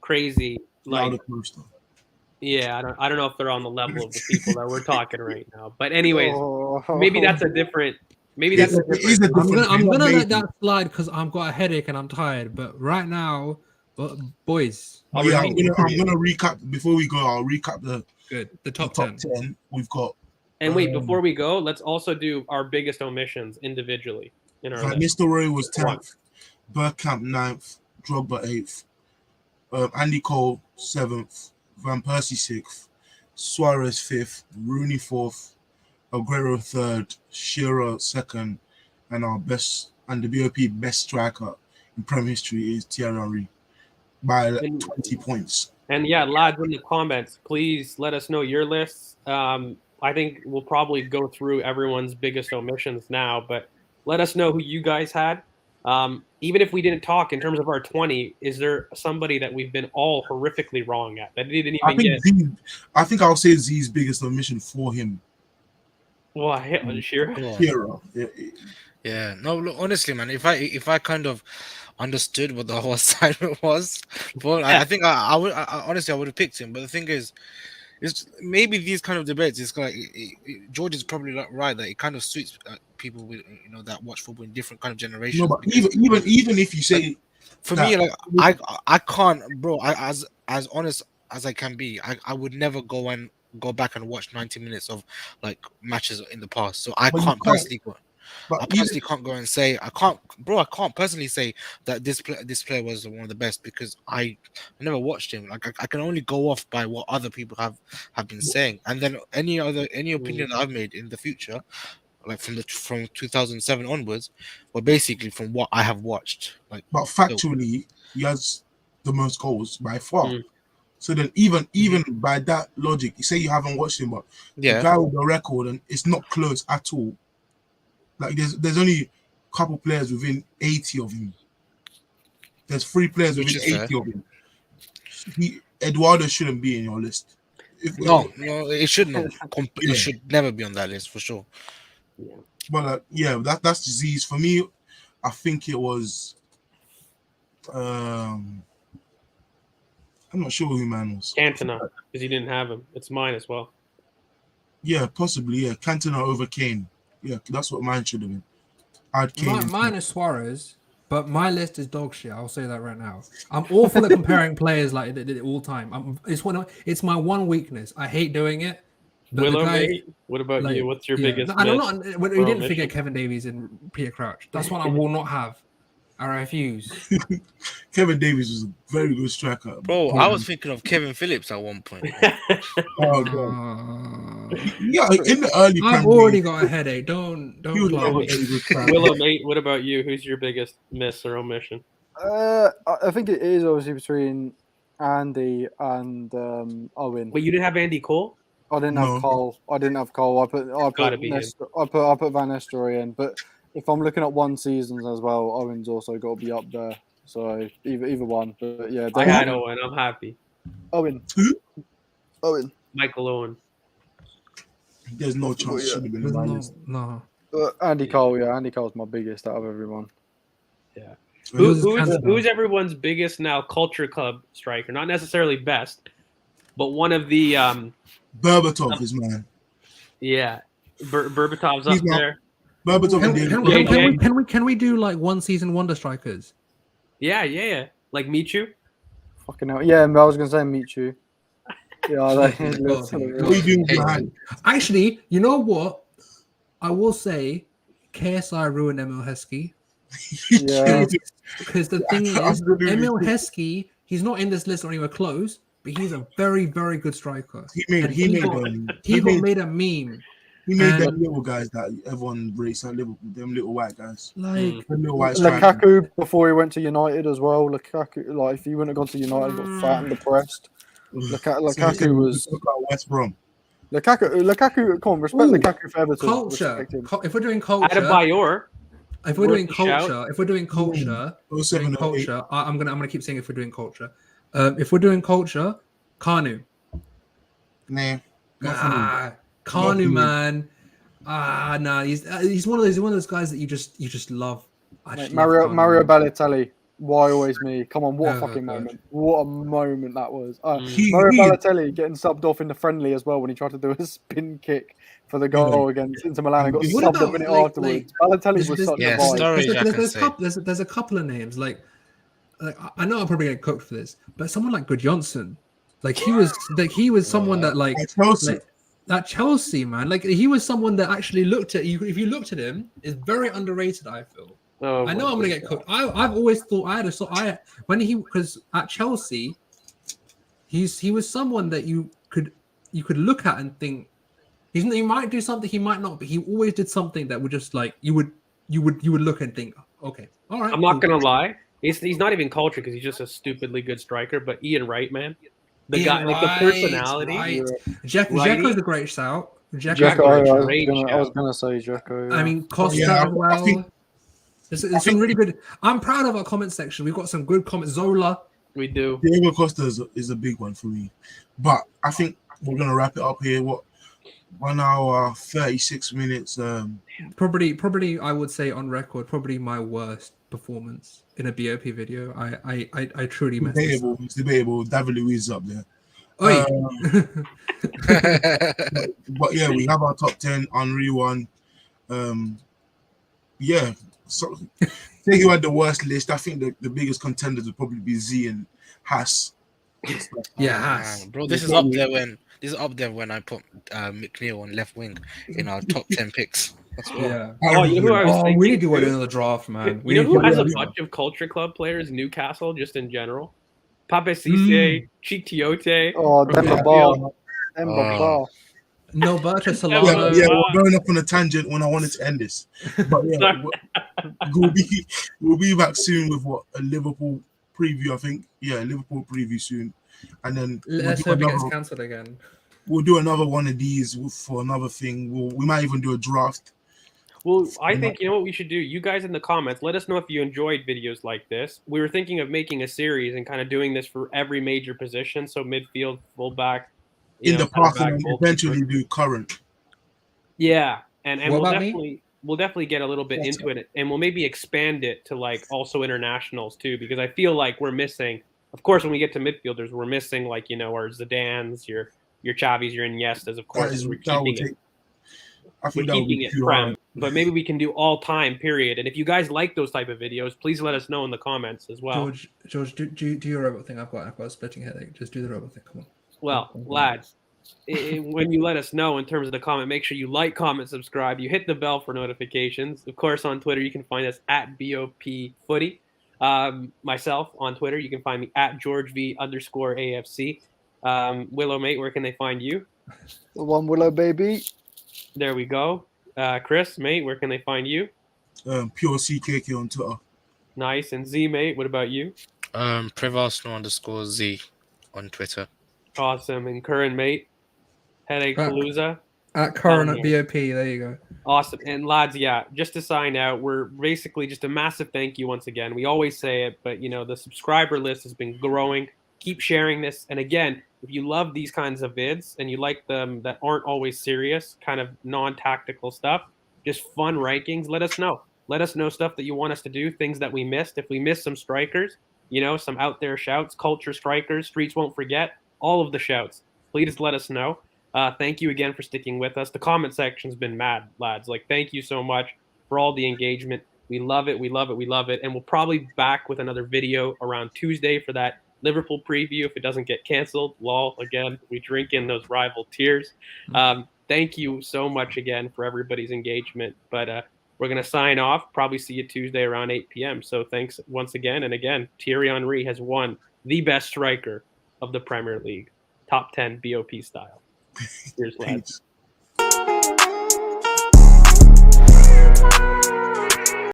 crazy, like Louder Coaster. yeah, I don't know if they're on the level of the people that we're talking right now. But anyways, Oh. maybe that's a different. Maybe that's a It is a different. different. I'm gonna maybe. let that slide because I've got a headache and I'm tired. But right now, boys, I'll Yeah, repeat it for I'm you. gonna recap before we go. I'll recap the good. The the top top 10. 10. We've got And wait, before we go, let's also do our biggest omissions individually in our Van list. Nistelrooy was One. 10th, Bergkamp 9th, Drogba 8th, Andy Cole 7th, Van Persie 6th, Suarez 5th, Rooney 4th, Aguero 3rd, Shearer 2nd, and our best and the BOP best striker in Premier history is Thierry Henry by And- 20 points. And yeah, lads, in the comments, please let us know your lists. I think we'll probably go through everyone's biggest omissions now, but let us know who you guys had. Even if we didn't talk in terms of our 20, is there somebody that we've been all horrifically wrong at that didn't I even get? I think I'll say Z's biggest omission for him. Well, I hit on Shearer. Go on. Shearer. Yeah, no, look, honestly, man, if I kind of understood what the whole assignment was, well, I think I would honestly I would have picked him. But the thing is maybe these kind of debates. It's like George is probably right that it kind of suits people with that watch football in different kind of generations. No, but because, even if you say for that, me, like I can't, bro. As honest as I can be, I would never go back and watch 90 minutes of like matches in the past. So I Well, you can't can't. personally go. but I personally can't go and say I can't personally say that this player was one of the best because I never watched him. Like I can only go off by what other people have been saying, and then any opinion that I've made in the future, like from 2007 onwards, were basically from what I have watched. Like, but factually, he has the most goals by far. Mm. So then, even by that logic, you say you haven't watched him, but the yeah, guy with the record, and it's not close at all. Like there's only a couple players within 80 of him. There's 3 players Which within is 80 of him. Eduardo shouldn't be in your list. no, it shouldn't. Yeah. It should never be on that list for sure. But yeah, that's disease for me. I think it was. I'm not sure who man was. Cantona, because he didn't have him. It's mine as well. Yeah, possibly. Yeah, Cantona over Kane. Yeah, that's what mine should have been. I had Kane. Mine is Suarez, but my list is dog shit. I'll say that right now. I'm awful at comparing players like all time. It's my one weakness. I hate doing it. But Willow, the guy, mate, what about like, you? What's your yeah. biggest? And I'm miss not. We or didn't omission? forget Kevin Davies and Peter Crouch. That's one I will not have. I refuse. Kevin Davies was a very good striker. Bro, I was thinking of Kevin Phillips at one point. Oh, God. Yeah, in the early I've Premier already League, got a headache. Don't he was clown a me. very good striker. Willow, mate, what about you? Who's your biggest miss or omission? I think it is obviously between Andy and Owen. Wait, you didn't have Andy Cole? I didn't No. have Cole. I didn't have Cole. I put gotta be him. I put Van Nistelrooy in. But if I'm looking at one season as well, Owen's also got to be up there. So either one. But yeah, I had Owen. I'm happy. Owen. Who? Owen. Michael Owen. There's no chance. yeah. Should have been There's in my no, list. no. Andy Cole. Yeah, Andy Cole's my biggest out of everyone. Yours is Cantona. Who's everyone's biggest now culture club striker? Not necessarily best, but one of the Berbatov is mine. Berbatov's He's up not- there. Berbatov and David. Can we do like one season wonder strikers? Yeah. Like Michu. Fucking hell. Yeah, I was gonna say Michu. Yeah, God. What are you doing behind? Actually, you know what? I will say KSI ruined Emil Heskey. Yeah. Because the thing is, Absolutely. Emil Heskey, He's not in this list or anywhere close, but he's a very, very good striker. He made And he made he got made a meme. he made and- them little guys that everyone rates at Liverpool, them little white guys. Like Them little white strikers. Lukaku before he went to United as well. Lukaku, like if he wouldn't have gone to United, got fat and depressed. Lukaku was Look at West Brom. Lukaku. Come on, respect Ooh, Lukaku for Everton. culture. Respect him. If we're doing culture, Adebayor. if we're worth doing a shout. culture, if we're doing culture, Oh, 07, 08. culture. I'm gonna keep saying if we're doing culture. If we're doing culture, Kanu. Nah, not for me. Kanu, me. man. Nah, he's one of those guys that you just love. I Mate, just love Kanu. Mario Balotelli. Why always me? Come on, what a Oh, fucking God. moment! What a moment that was. He- Mario he- Balotelli getting subbed off in the friendly as well when he tried to do a spin kick for the goal against Inter Milan and got What subbed a about, minute like, afterwards. Balotelli was such Yeah, a vibe. Sturridge, I can say. There's a couple of names like I know I'll probably get cooked for this, but someone like Gudjonsson, he was someone that At Chelsea. that Chelsea man, he was someone that actually looked at you. If you looked at him, is very underrated. I feel. Oh, I know I'm gonna get cooked. I've always thought because at Chelsea, he was someone that you could look at and think he might do something, he might not, but he always did something that would just you would look and think, okay, all right. I'm not gonna lie. He's not even culture because he's just a stupidly good striker. But Ian Wright, man, the guy, like the personality. Right. Yeah. Dzeko's a great shout. Dzeko, Great I was shout. gonna say Dzeko. Yeah. I mean, Costa Yeah, as well. I think- There's some really good. I'm proud of our comment section. We've got some good comments. Zola. We do. Diego Costa is a big one for me. But I think we're gonna wrap it up here. What 1 hour 36 minutes? Probably I would say on record, probably my worst performance in a BOP video. I truly messed this up. It's debatable. David Luiz is up there. Oi. But yeah, we have our top 10. Henry one. Yeah. So say who had the worst list. I think the biggest contenders would probably be Z and Haas. Yeah, Oh, Haas. man, bro, this is up there when I put McNeil on left wing in our top 10 picks. That's what. Yeah. Oh, you know who I was thinking? We need to do too? another draft, man. You know who has a yeah. bunch of culture club players? Newcastle, just in general. Pape Cisse, Cheek Tiote. Oh, Demba Yeah. Ba. Demba Oh. Ba. Noberto Solano. Yeah, we're going up on a tangent when I wanted to end this. But yeah, we'll be back soon with a Liverpool preview, I think. Yeah, Liverpool preview soon. And then Let's hope it gets cancelled again. we'll do another one of these for another thing. We might even do a draft. Well, I think you know what we should do. You guys in the comments, let us know if you enjoyed videos like this. We were thinking of making a series and kind of doing this for every major position. So midfield, fullback. In the past, center back, and goalkeeper. eventually do current. Yeah, and What we'll about me? definitely get a little bit That's into it, and we'll maybe expand it to also internationals too, because I feel like we're missing. Of course, when we get to midfielders, we're missing our Zidanes, your Xavis, your Iniestas. Of course, we're keeping it. I We're think that would keeping be it too prem, hard. but maybe we can do all time period. And if you guys like those type of videos, please let us know in the comments as well. George, do your robot thing. I've got a splitting headache. Just do the robot thing. Come on. Well, lads, when you let us know in terms of the comment, make sure you like, comment, subscribe. You hit the bell for notifications. Of course, on Twitter, you can find us at BOP Footy. Myself on Twitter, you can find me at GeorgeV_AFC. Willow, mate, where can they find you? The one Willow baby. There we go. Chris, mate, where can they find you? Pure CKK on Twitter. Nice. And Z, mate, what about you? Privarsenal_Z on Twitter. Awesome. And Curran, mate, Headache Palooza. At current at BOP. There you go. Awesome. And lads, yeah, just to sign out, we're basically just a massive thank you once again. We always say it, but the subscriber list has been growing. Keep sharing this. And again, if you love these kinds of vids and you like them that aren't always serious, kind of non-tactical stuff, just fun rankings, let us know. Let us know stuff that you want us to do, things that we missed. If we missed some strikers, some out there shouts, culture strikers, streets won't forget, all of the shouts. Please let us know. Thank you again for sticking with us. The comment section's been mad, lads. Thank you so much for all the engagement. We love it. We love it. We love it. And we'll probably be back with another video around Tuesday for that Liverpool preview if it doesn't get canceled. Lol, again, we drink in those rival tears. Thank you so much again for everybody's engagement. But We're going to sign off. Probably see you Tuesday around 8 p.m. So thanks once again. And again, Thierry Henry has won the best striker of the Premier League. Top 10 BOP style. Cheers, lads. Peace.